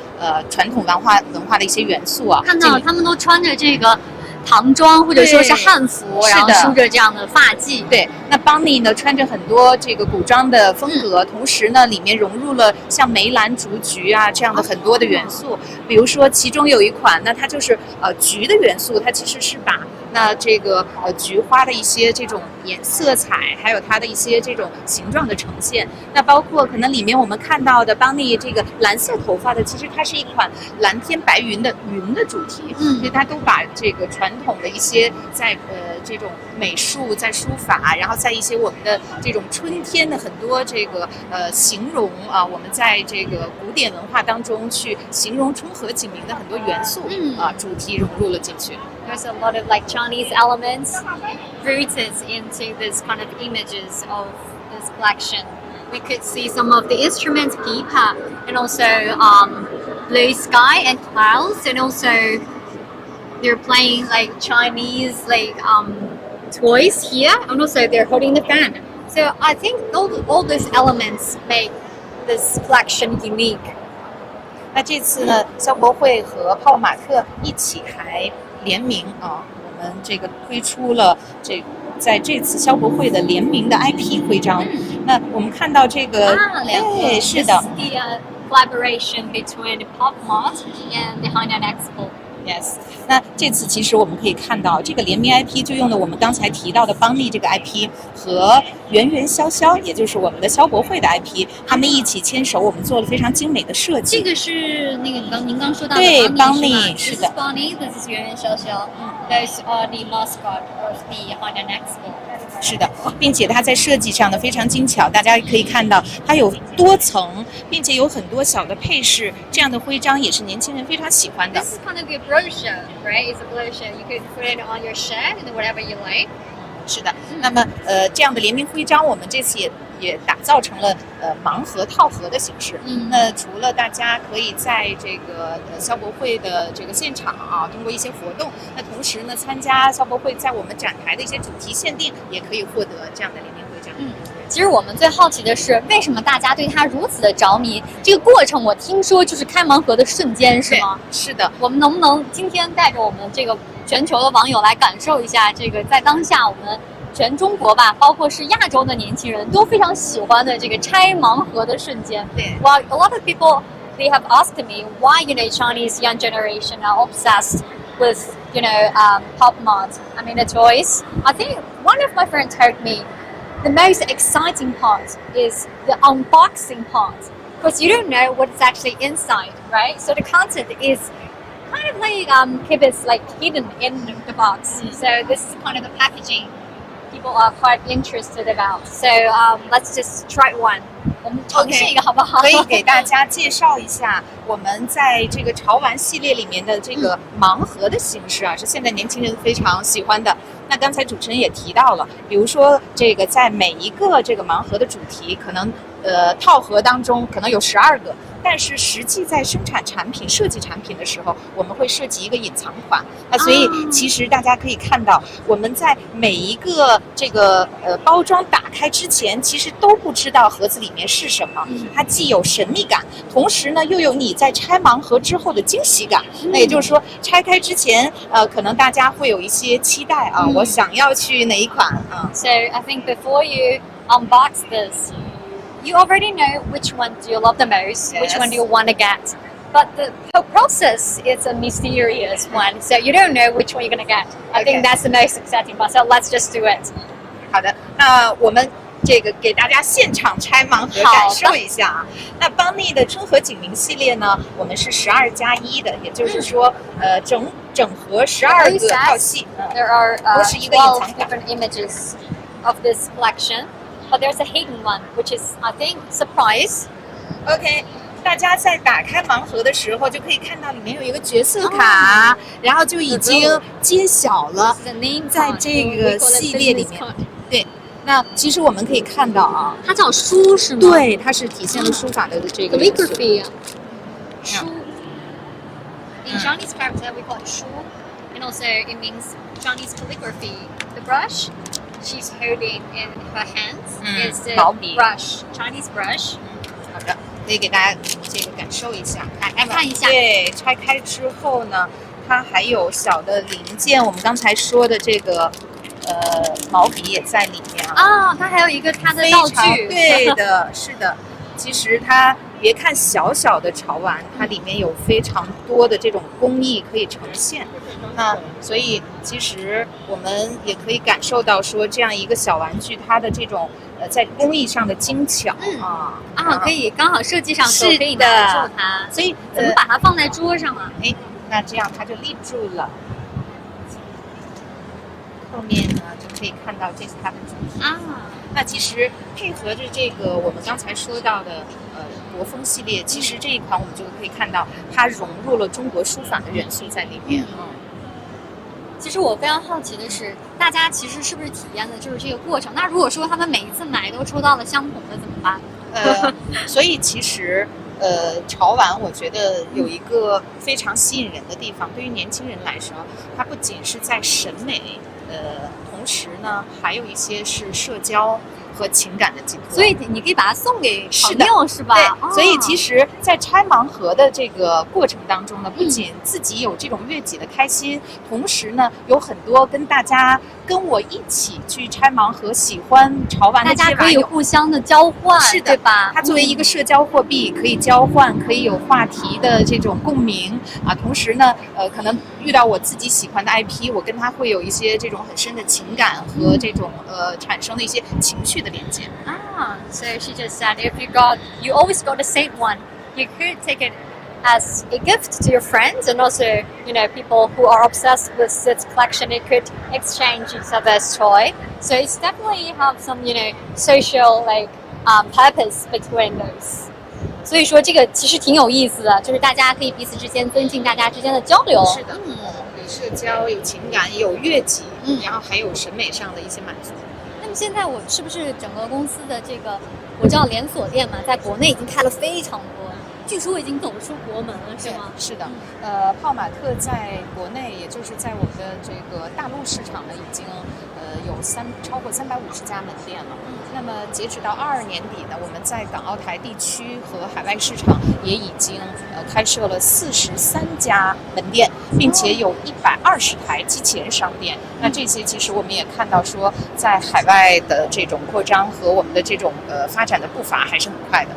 传统文化的一些元素啊。看到他们都穿着这个唐装或者说是汉服，然后梳着这样的发髻。对，那邦尼呢穿着很多这个古装的风格，同时呢里面融入了像梅兰竹菊啊这样的很多的元素。比如说其中有一款，那它就是菊的元素，它其实是把那这个菊花的一些这种色彩，还有它的一些这种形状的呈现。那包括可能里面我们看到的邦尼这个蓝色头发的，其实它是一款蓝天白云的云的主题，所以它都把这个传统的一些在这种美术，在书法，然后在一些我们的这种春天的很多这个形容啊，我们在这个古典文化当中去形容春和景明的很多元素主题融入了进去。There's a lot of like Chinese elements rooted into this kind of images of this collection. We could see some of the instruments, pipa, and also blue sky and clouds, and also they're playing like Chinese like toys here, and also they're holding the fan. So I think all these elements make this collection unique. 那这次呢，消博会和泡泡玛特一起还联名啊，我们这个推出了在这次消博会的联名的 IP 徽章。那我们看到这个，对，是的。The collaboration between PopMart and the Hainan Expo. Yes， 那这次其实我们可以看到，这个联名 IP 就用了我们刚才提到的邦尼这个 IP 和圆圆潇潇，也就是我们的消博会的 IP， 他们一起牵手，我们做了非常精美的设计。这个是那个您刚说到的对邦尼，是的。This is 圆圆潇潇。Those are the mascot of the Hainan Expo. 是的，并且它在设计上呢非常精巧，大家可以看到它有多层，并且有很多小的配饰，这样的徽章也是年轻人非常喜欢的。 This is kind of a brochure, right? It's a brochure. You could put it on your shirt and whatever you like. 是的，那么这样的联名徽章，我们这次也打造成了盲盒套盒的形式。那除了大家可以在这个消博会的这个现场啊，通过一些活动，那同时呢，参加消博会在我们展台的一些主题限定，也可以获得这样的联名徽章。其实我们最好奇的是，为什么大家对它如此的着迷？这个过程我听说就是开盲盒的瞬间，是吗？是的，我们能不能今天带着我们这个全球的网友来感受一下这个在当下我们全中国吧，包括是亚洲的年轻人都非常喜欢的这个拆盲盒的瞬间。对。Well, a lot of people they have asked me why Chinese young generation are obsessed with pop mart. I mean the toys. I think one of my friends told me the most exciting part is the unboxing part because you don't know what is actually inside, right? So the content is kind of like keep it like hidden in the box. So this is kind of the packaging people are quite interested about. So let's just try one. 我们尝试一个好不好？可以给大家介绍一下我们在这个潮玩系列里面的这个盲盒的形式啊，是现在年轻人非常喜欢的。那刚才主持人也提到了，比如说这个在每一个这个盲盒的主题，可能套盒当中可能有12个，但是实际在生产产品、设计产品的时候，我们会设计一个隐藏款。那所以其实大家可以看到，我们在每一个这个包装打开之前，其实都不知道盒子里面是什么。它既有神秘感，同时呢又有你在拆盲盒之后的惊喜感。那也就是说，拆开之前，可能大家会有一些期待啊，我想要去哪一款啊。So I think before you unbox this.You already know which one do you love the most, which one do you want to get. But the whole process is a mysterious one, so you don't know which one you're going to get. I think that's the most exciting part, so let's just do it. 好的，那我们这个给大家现场拆盲盒感受一下啊。那邦尼的春和景明系列呢，我们是12+1的，也就是说，整盒12个套系。There are 12 different images of this collection.But there's a hidden one, which is, I think, surprise. OK， 大家在打开盲盒的时候，就可以看到里面有一个角色卡，然后就已经揭晓了，在这个系列里面。对，那其实我们可以看到啊，它叫书是吗？对，它是体现了书法的这个 calligraphy 书。In Chinese character, we call it 书 and also it means Chinese calligraphy. The brush.She's holding in her hands is the brush, Chinese brush. 好的，可以给大家这个感受一下，来看一下。对，拆开之后呢，它还有小的零件，我们刚才说的这个毛笔也在里面啊。它还有一个它的道具。对的，是的。其实它别看小小的潮玩，它里面有非常多的这种工艺可以呈现。那所以其实我们也可以感受到说，这样一个小玩具它的这种在工艺上的精巧可以刚好设计上是可以拿住它。所以怎么把它放在桌上啊？那这样它就立住了。后面呢就可以看到这是它的主题那其实配合着这个我们刚才说到的国风系列，其实这一款我们就可以看到它融入了中国书法的元素在里面其实我非常好奇的是，大家其实是不是体验的就是这个过程？那如果说他们每一次买都抽到了相同的怎么办？所以其实潮玩我觉得有一个非常吸引人的地方，对于年轻人来说，它不仅是在审美，同时呢还有一些是社交和情感的寄托。所以你可以把它送给朋友是吧？对，所以其实在拆盲盒的这个过程当中呢，不仅自己有这种悦己的开心，同时呢有很多跟我一起去拆盲盒喜欢潮玩的大家可以互相的交换，是的，对吧？它作为一个社交货币，可以交换，可以有话题的这种共鸣同时呢可能遇到我自己喜欢的 IP， 我跟它会有一些这种很深的情感和这种产生的一些情绪的连接So she just said if you always got the same one, you could take it as a gift to your friends, and also people who are obsessed with this collection, it could exchange each other's toy. So it's definitely have some social purpose between those. 所以说这个其实挺有意思的，就是大家可以彼此之间增进大家之间的交流。是的，有社交，有情感，也有悦己，然后还有审美上的一些满足。那么现在我是不是整个公司的这个我知道连锁店嘛，在国内已经开了非常多，据说已经走出国门了，是吗？是的，泡玛特在国内，也就是在我们的这个大陆市场呢，已经有超过350家门店了。那么截止到22年底呢，我们在港澳台地区和海外市场也已经开设了43家门店，并且有120台机器人商店。那这些其实我们也看到说，在海外的这种扩张和我们的这种发展的步伐还是很快的。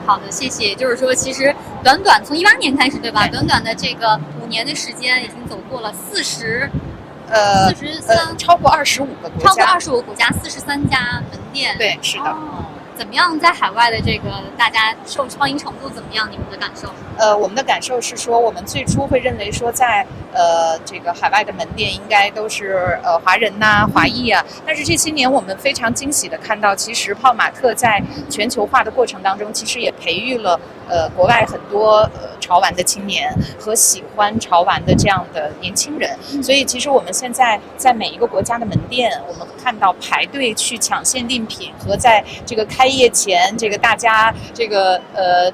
好的，谢谢。就是说，其实短从18年开始，对吧？短短的这个5年的时间，已经走过了超过25个国家，超过25个国家，43家门店。对，是的。怎么样？在海外的这个大家受欢迎程度怎么样？你们的感受？我们的感受是说，我们最初会认为说在这个海外的门店应该都是华人呐、华裔啊，但是这些年我们非常惊喜的看到，其实泡玛特在全球化的过程当中，其实也培育了国外很多潮玩的青年和喜欢潮玩的这样的年轻人，所以其实我们现在在每一个国家的门店，我们看到排队去抢限定品和在这个开业前，这个大家这个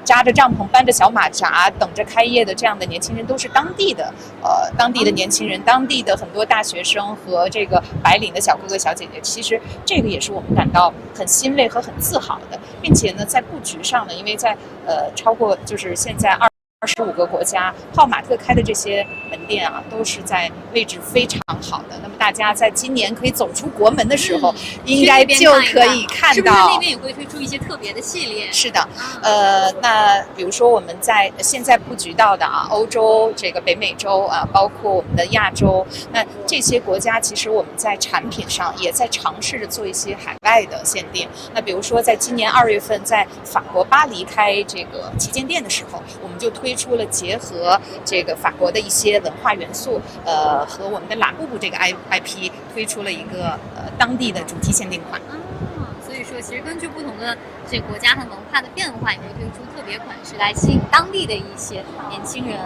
扎着帐篷搬着小马扎等着开业的这样的年轻人，都是当地的年轻人，当地的很多大学生和这个白领的小哥哥小姐姐。其实这个也是我们感到很欣慰和很自豪的，并且呢，在布局上呢，因为在超过就是现在25个国家，泡玛特开的这些门店啊，都是在位置非常好的。那么大家在今年可以走出国门的时候，应该就可以看到，是不是那边也会推出一些特别的系列？是的，那比如说我们在现在布局到的欧洲、这个北美洲啊，包括我们的亚洲，那这些国家其实我们在产品上也在尝试着做一些海外的限定。那比如说在今年2月份，在法国巴黎开这个旗舰店的时候，我们就推出了结合这个法国的一些文化元素，和我们的拉布布这个 IP 推出了一个当地的主题限定款。所以说，其实根据不同的这个国家和文化的变化，也会推出特别款式来吸引当地的一些年轻人，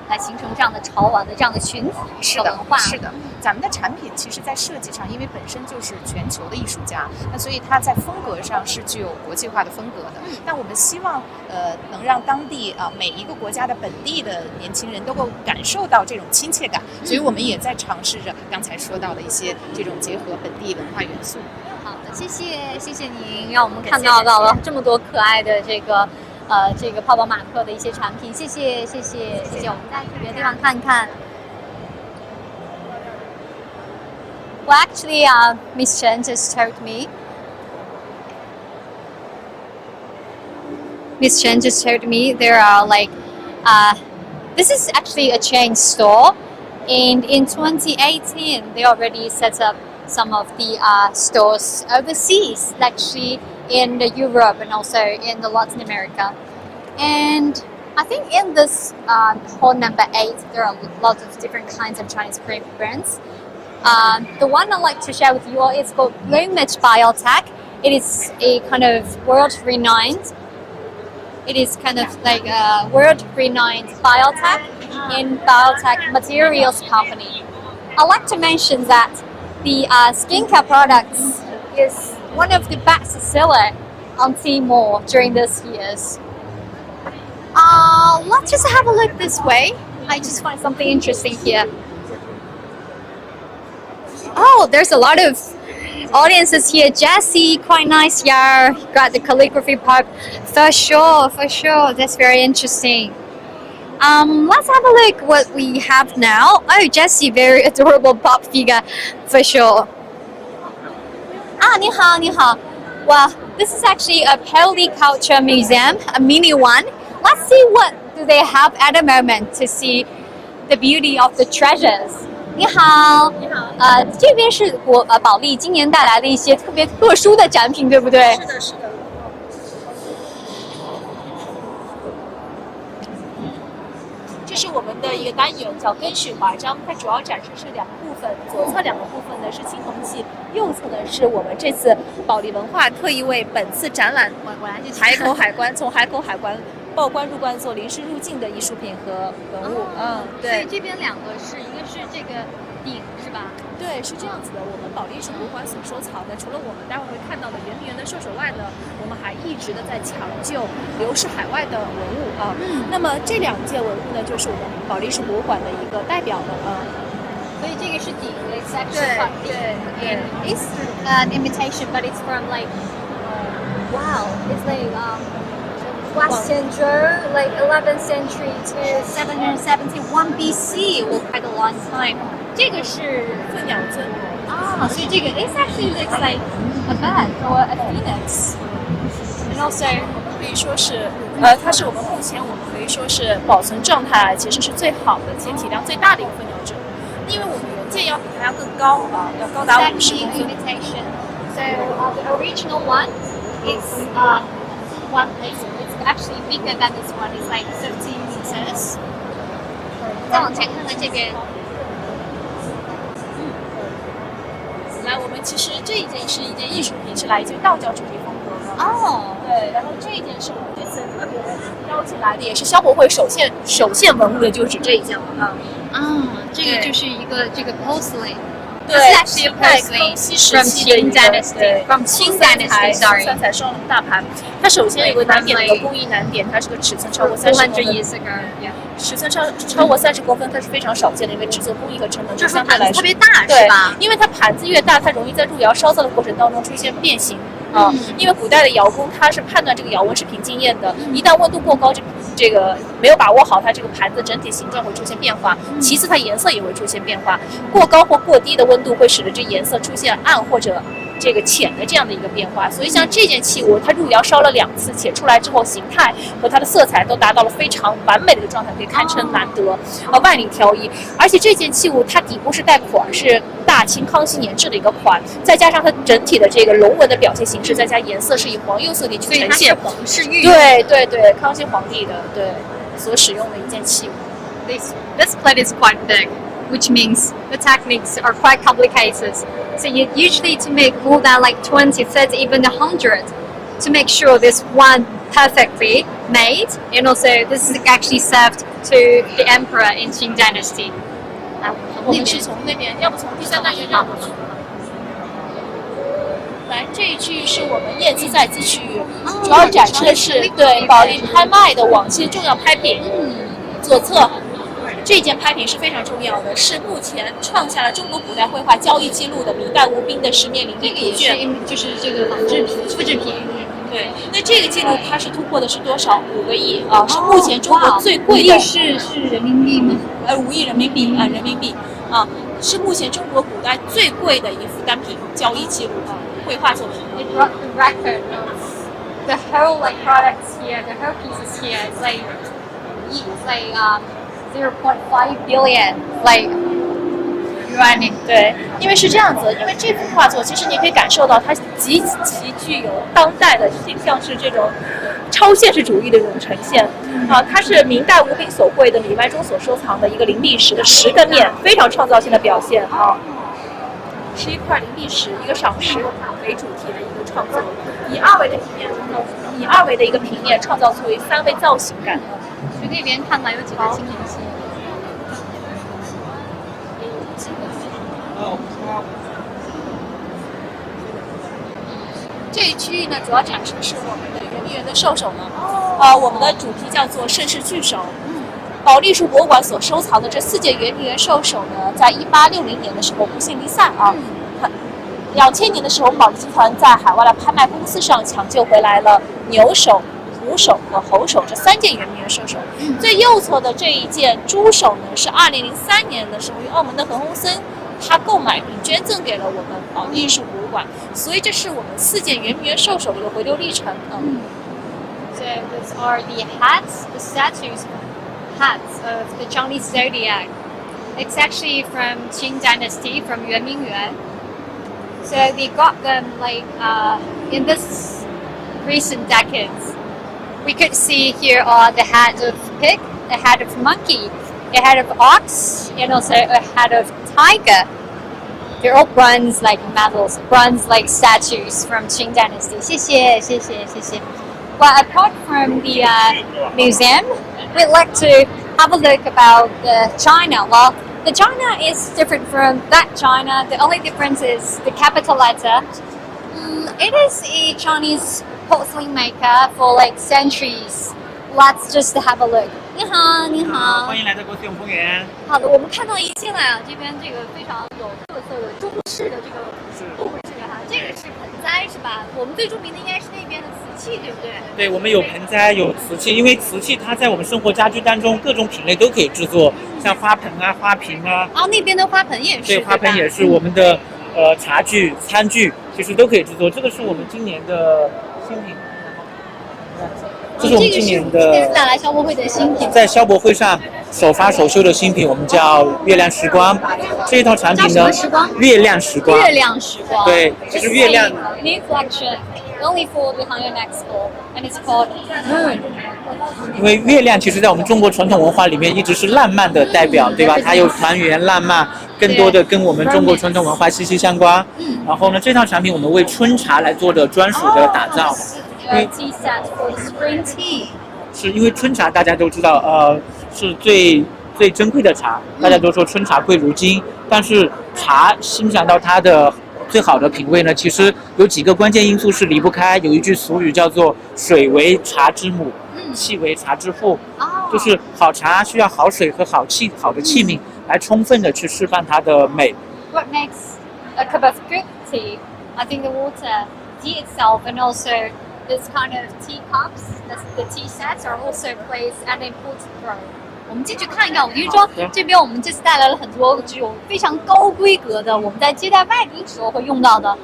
来形成这样的潮玩的这样的群体和文化。是的，咱们的产品其实在设计上，因为本身就是全球的艺术家，那所以它在风格上是具有国际化的风格的。那我们希望能让当地每一个国家的本地的年轻人都够感受到这种亲切感，所以我们也在尝试着刚才说到的一些这种结合本地文化元素。好的，谢谢您，让我们看到了这么多可爱的这个泡泡玛特的一些产品，谢谢，我们再去别的地方看看。Well, actually, Miss Chen just told me. Miss Chen just told me there are this is actually a chain store, and in 2018 they already set up some of the stores overseas, actually in Europe and also in the Latin America. And I think in this hall number 8, there are lots of different kinds of Chinese cream brands. The one I'd like to share with you all is called Bloomage Biotech. It is a kind of world-renowned. It is kind of like a world-renowned biotech in biotech materials company. I'd like to mention that the skincare products is one of the best seller on Tmall during these years. Let's just have a look this way. I just find something interesting here. Oh, there's a lot of audiences here. Jessie, quite nice. Yeah, got the calligraphy part. For sure. That's very interesting. Let's have a look what we have now. Oh, Jessie, very adorable pop figure, for sure. 你好. Well, this is actually a Culture Museum, a mini one. Let's see what do they have at the moment to see the beauty of the treasures. 你好，这边是保利今年带来的一些特别特殊的展品，对不对？是的。的一个单元叫根绪华章，它主要展示是2个部分，左侧2个部分呢是青铜器，右侧呢是我们这次保利文化特意为本次展览海口海关从海口海关报关入关做临时入境的艺术品和文物。所以对。这边2个是一个是这个鼎是吧？对，是这样子的。我们保利艺术博物馆所收藏的，除了我们待会儿会看到的圆明园的兽首外呢，我们还一直的在抢救流失海外的文物啊。那么这2件文物呢，就是我们保利艺术博物馆的一个代表的啊。所以这个是鼎 ，it's actually对 it's an imitation, but it's from like wow, it's like Western like 11th century to 771 BC, well, quite a long time. 这个是凤鸟尊啊，所以这个 it actually looks like a bat or a phoenix, and also 可以说是，它是我们目前可以说是保存状态其实是最好的且体量最大的一个凤鸟尊，因为我们原件要比它要更高啊，要高达50公分。 imitation. So the original one is one place. It's actually bigger than this one. It's like 15 meters. 再往前看看这边。来，我们其实这一件是一件艺术品，是来自于道教主题风格的。哦，对，然后这一件是我们这次特别邀请来的，也是消博会首现文物的，就指这一件了啊。这个就是一个这个 porcelain. 对 This is actually a 康 porcelain 熙时 from 期的 Qing dynasty. From Qing dynasty, sorry. 三彩双龙大盘，它首先有个难点的一个工艺难点，它是个尺寸超过30 400公分。 years ago. Yeah. 尺寸超过30公分，它是非常少见的，因为制作工艺和成本就是相对来说盘子特别大，对是吧？因为它盘子越大，它容易在入窑烧造的过程当中出现变形啊。因为古代的窑工他是判断这个窑温是凭经验的，一旦温度过高，这个没有把握好，它这个盘子整体形状会出现变化。其次，它颜色也会出现变化，过高或过低的温度会使得这颜色出现暗或者这个浅的这样的一个变化。所以像这件器物，它入窑烧了2次，且出来之后形态和它的色彩都达到了非常完美的一个状态，可以堪称难得，万里挑一。而且这件器物它底部是带款，是大清康熙年制的一个款，再加上它整体的这个龙纹的表现形式，再加颜色是以黄釉色调去呈现，皇室御对对对，康熙皇帝的对所使用的一件器物。This plate is quite big, which means the techniques are quite complicated. So you usually to make more than like 20, 30, even 100 to make sure this one perfectly made. And also this is actually served to the emperor in Qing dynasty. 我们是从那边，要不从第3单元绕过去。来，这一区域是我们验资在资区域，主要展示的是对保利拍卖的往期重要拍品。左侧这件拍品是非常重要的，是目前创下了中国古代绘画交易记录的明代吴彬的10面灵璧图卷，就是这个仿制品、复制品。对，那这个记录它是突破的是多少？5个亿啊，是目前中国最贵的。是人民币吗？5亿人民币啊，人民币啊，是目前中国古代最贵的一幅单品交易记录啊，绘画作品。It brought the record of the whole like products here, the whole pieces here. It's like 0.5 billion like yuan. 对，因为是这样子，因为这幅画作其实你可以感受到它极其具有当代的形象，是这种超现实主义的这种呈现啊。它是明代吴彬所绘的李外中所收藏的一个灵璧石的10个面，非常创造性的表现啊。是一块灵璧石，一个赏石为主题的一个创作，以2维的一个平面创造出3维造型感。去那边看看有几个青铜器。这一区域呢，主要展示的是我们的圆明园的兽首呢。我们的主题叫做盛世巨首。保利艺术博物馆所收藏的这4件圆明园兽首呢，在1860年的时候不幸离散啊。2000年的时候，保利集团在海外的拍卖公司上抢救回来了牛首、虎首和猴首这3件圆明园兽首。最右侧的这一件猪首呢，是2003年的时候由澳门的何鸿燊他购买并捐赠给了我们保利艺术博物馆，所以这是我们4件圆明园兽首的一个回流历程。So these are the hats, the statues, hats of the Chinese zodiac. It's actually from Qing dynasty, from Yuan. So they got them like in this recent decades. We could see here are the head of pig, the head of monkey, a head of ox, and also a head of tiger. They're all bronze like medals, bronze like statues from Qing Dynasty. 谢谢，谢谢，谢谢. Well, apart from the museum, we'd like to have a look about the China. Well, the China is different from that China. The only difference is the capital letter. It is a Chinese porcelain maker for like centuries. Let's just have a look. 你好，你好。欢迎来到国子永丰园。好的，我们看到一进来啊，这边这个非常有特色的中式的这个布置哈，这个是盆栽是吧？我们最著名的应该是那边的瓷器，对不对？对，我们有盆栽，有瓷器，因为瓷器它在我们生活家居当中各种品类都可以制作，像花盆啊、花瓶啊。哦，那边的花盆也是。对，花盆也是我们的茶具、餐具，其实都可以制作。这个是我们今年的新品。这是我们今年的带来消博会的新品，在消博会上首发首秀的新品，我们叫月亮时光。这一套产品呢，月亮时光。月亮时光。对，就是月亮。New collection only for the Hainan Expo, and it's called Moon. 因为月亮其实在我们中国传统文化里面一直是浪漫的代表，对吧？它有团圆、浪漫，更多的跟我们中国传统文化息息相关。然后呢，这套产品我们为春茶来做的专属的打造。Tea set for the spring tea. 是因为春茶大家都知道，是最珍贵的茶，大家都说春茶贵如金。但是茶欣赏到它的最好的品味呢，其实有几个关键因素是离不开。有一句俗语叫做“水为茶之母，气为茶之父”，就是好茶需要好水和好的器皿来充分的去释放它的美。What makes a cup of good tea? I think the water, tea itself, and also this kind of teacups, the tea sets are also plays an important role. 我们进去看一看，我跟你说，这边我们这次带来了很多具有非常高规格的，我们在接待外宾时候会用到的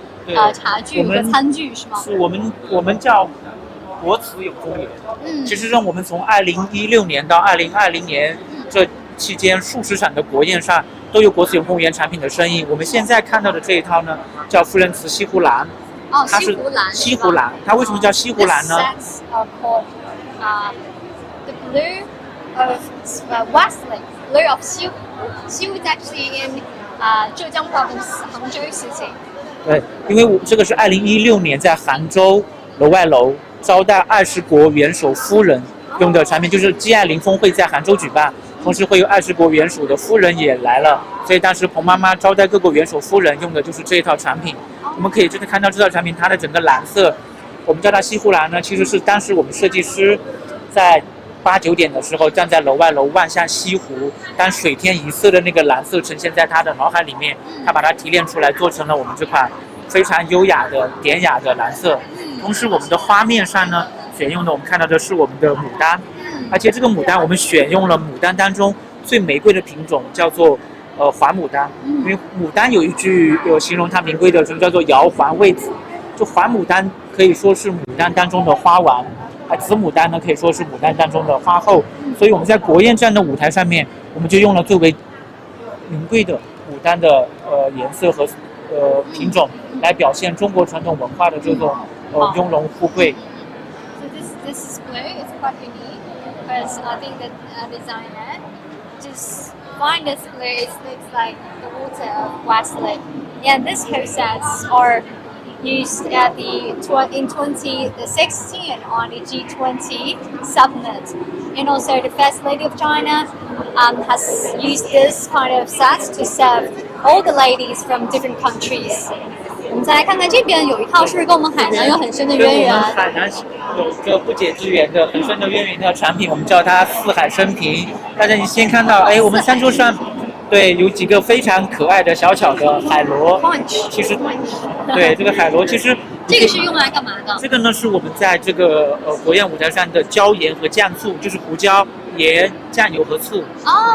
茶具和餐具，是吗？是我们叫国瓷永丰园。其实让我们从2016年到2020年这期间数十场的国宴上都有国瓷永丰园产品的身影。我们现在看到的这一套呢，叫夫人瓷西湖蓝。它是西湖蓝，它为什么叫西湖蓝呢 ？The blue of Westlake, blue of 西湖。西湖 is actually in 浙江 province, 杭州 city. 对，因为这个是2016年在杭州楼外楼招待20国元首夫人用的产品，就是 G20 峰会在杭州举办，同时会有20国元首的夫人也来了，所以当时彭妈妈招待各国元首夫人用的就是这一套产品。我们可以真的看到这套产品，它的整个蓝色，我们叫它西湖蓝呢，其实是当时我们设计师在8、9点的时候站在楼外楼望向西湖，当水天一色的那个蓝色呈现在他的脑海里面，他把它提炼出来，做成了我们这款非常优雅的典雅的蓝色。同时，我们的花面上呢，选用的我们看到的是我们的牡丹，而且这个牡丹我们选用了牡丹当中最玫瑰的品种，叫做环牡丹。因为牡丹有一句有形容它名贵的，叫做摇环未子，就环牡丹可以说是牡丹当中的花王。紫牡丹呢，可以说是牡丹当中的花后，所以我们在国宴这样的舞台上面，我们就用了最为名贵的牡丹的颜色和品种，来表现中国传统文化的这种雍容富贵。So this display is quite unique because I think that designer just find this display. It looks like the water of Westlake, and these whole sets are used at in 2016 on the G20 summit. And also the First Lady of China has used this kind of sets to serve all the ladies from different countries. 我们再来看看这边有一套是跟我们海南有很深的渊源。跟我们海南有一个不解之缘的很深的渊源的产品，我们叫它四海升平。大家你先看到，我们餐桌上。对，有几个非常可爱的小巧的海螺，其实，对这个海螺，其实这个是用来干嘛的？这个呢是我们在这个国宴舞台上的椒盐和酱醋，就是胡椒、盐、酱油和醋。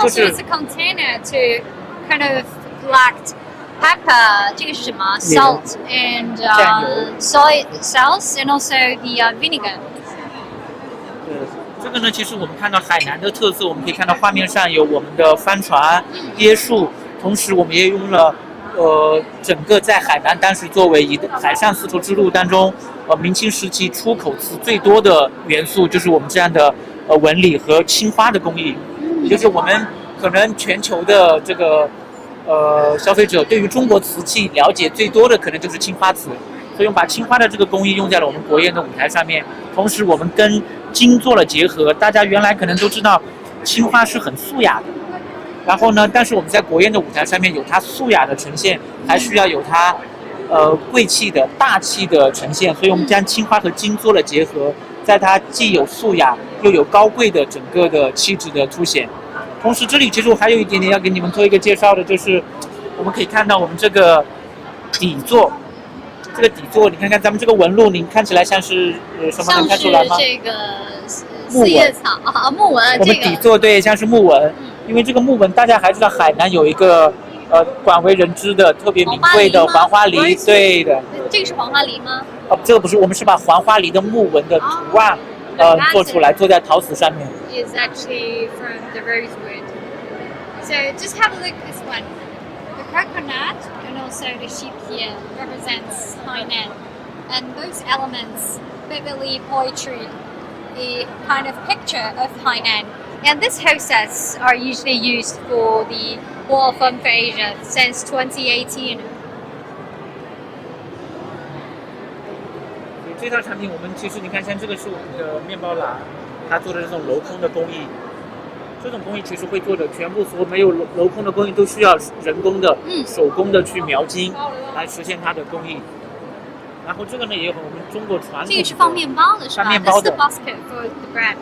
就是 it's a container to kind of collect pepper. 这个是什么 ？Salt and soy sauce and also the vinegar. 这个呢，其实我们看到海南的特色，我们可以看到画面上有我们的帆船、椰树，同时我们也用了整个在海南当时作为一个海上丝绸之路当中明清时期出口瓷最多的元素，就是我们这样的纹理和青花的工艺，也就是我们可能全球的这个消费者对于中国瓷器了解最多的可能就是青花瓷，所以我们把青花的这个工艺用在了我们国宴的舞台上面。同时，我们跟金做了结合。大家原来可能都知道，青花是很素雅的，然后呢，但是我们在国宴的舞台上面有它素雅的呈现，还需要有它贵气的大气的呈现，所以我们将青花和金做了结合，在它既有素雅又有高贵的整个的气质的凸显。同时，这里其实我还有一点点要给你们做一个介绍的，就是我们可以看到我们这个底座，这个底座，你看看咱们这个纹路，你看起来像是什么？能看出来吗？像是这个四叶草啊，木纹。我们底座对，像是木纹，因为这个木纹大家还知道，海南有一个广为人知的特别名贵的黄花梨，对的。这个是黄花梨吗？这个不是，我们是把黄花梨的木纹的图案做出来，做在陶瓷上面。Is actually from the rosewood. So just have a look at this one. The coconut and also the sheep here represents Hainan, and those elements vividly portray the kind of picture of Hainan. And these hostess are usually used for the World Fun for Asia since 2018. 这套产品我们其实你看，像这个是我们的面包篮，它做的这种镂空的工艺。这种工艺其实会做的全部所没有镂空的工艺都需要人工的、手工的去描金来实现它的工艺。然后这个呢也有我们中国传统的，这个是放面包的是吧？放面包的 This is the basket for the bread.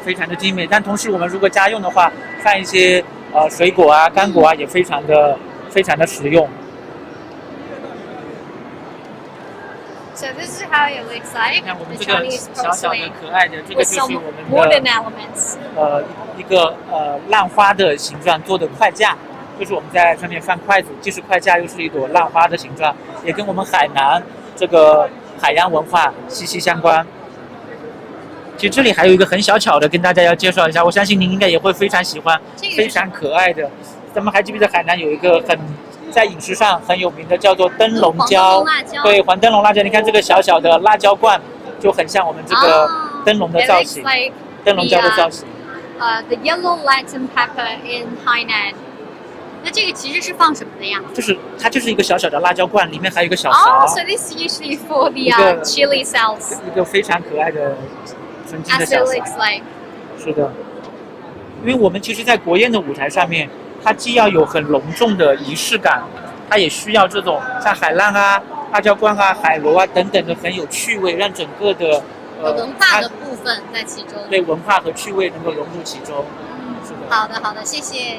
非常的精美。但同时我们如果家用的话，放一些水果啊、干果啊，也非常的实用。So this is how it looks like. 看我们 The 这个 Chinese 小小的 porcelain 可爱的，这个 with 就是 some 我们 modern 的 elements. 一个浪花的形状做的筷架，就是我们在上面放筷子，既是筷架又是一朵浪花的形状，也跟我们海南这个海洋文化息息相关。其实这里还有一个很小巧的，跟大家要介绍一下，我相信您应该也会非常喜欢，非常可爱的。咱们还记不记得海南有一个在饮食上很有名的叫做灯笼椒，对，黄灯笼辣椒。你看这个小小的辣椒罐，就很像我们这个灯笼的造型，灯笼椒的造型。The yellow Latin pepper in Hainan. 那这个其实是放什么的呀？它就是一个小小的辣椒罐，里面还有一个小勺。Oh, so this is usually for the chili cells. 一个非常可爱的纯金的 As 小 it 勺。 looks like. 是的，因为我们其实，在国宴的舞台上面，它既要有很隆重的仪式感，它也需要这种像海浪啊、辣椒罐啊、海螺啊等等的很有趣味，让整个的文化的部分在其中。对文化和趣味能够融入其中。是的。好的，好的，谢谢。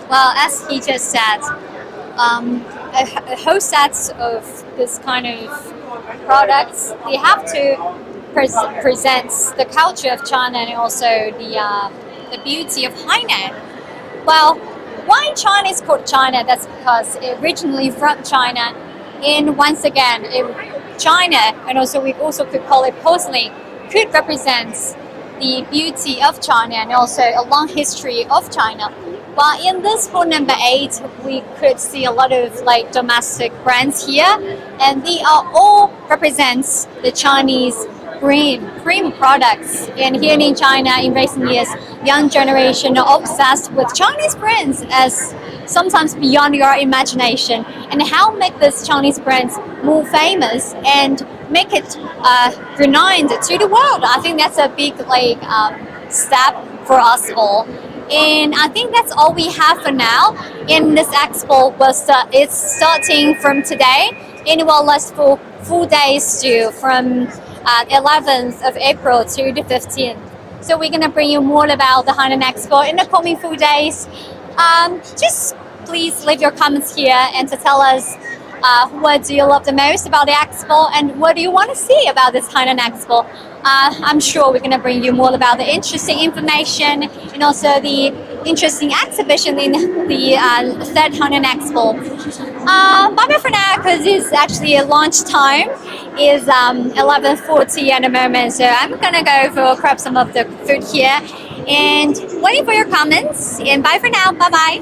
Well, as he just said, a whole set of this kind of products, they have to present the culture of China and also the beauty of Hainan. Well, why China is called China? That's because it originally from China, and once again, China, and also we also could call it porcelain, could represent the beauty of China and also a long history of China. But in this hall number 8, we could see a lot of like domestic brands here, and they are all represents the Chinese cream products. And here in China, in recent years, young generation are obsessed with Chinese brands as sometimes beyond your imagination. And how make this Chinese brands more famous and make it renowned to the world? I think that's a big step for us all. And I think that's all we have for now. In this expo, it's starting from today, and it will last for 4 days too, from 11th of April to the 15th. So we're gonna bring you more about the Hainan Expo in the coming 4 days. Just please leave your comments here and to tell us what do you love the most about the expo and what do you want to see about this Hainan Expo. I'm sure we're going to bring you more about the interesting information and also the interesting exhibition in the third Hainan Expo. Bye for now, because it's actually a launch time is 11:40 at the moment, so I'm gonna go grab some of the food here and waiting for your comments. And bye for now. Bye bye.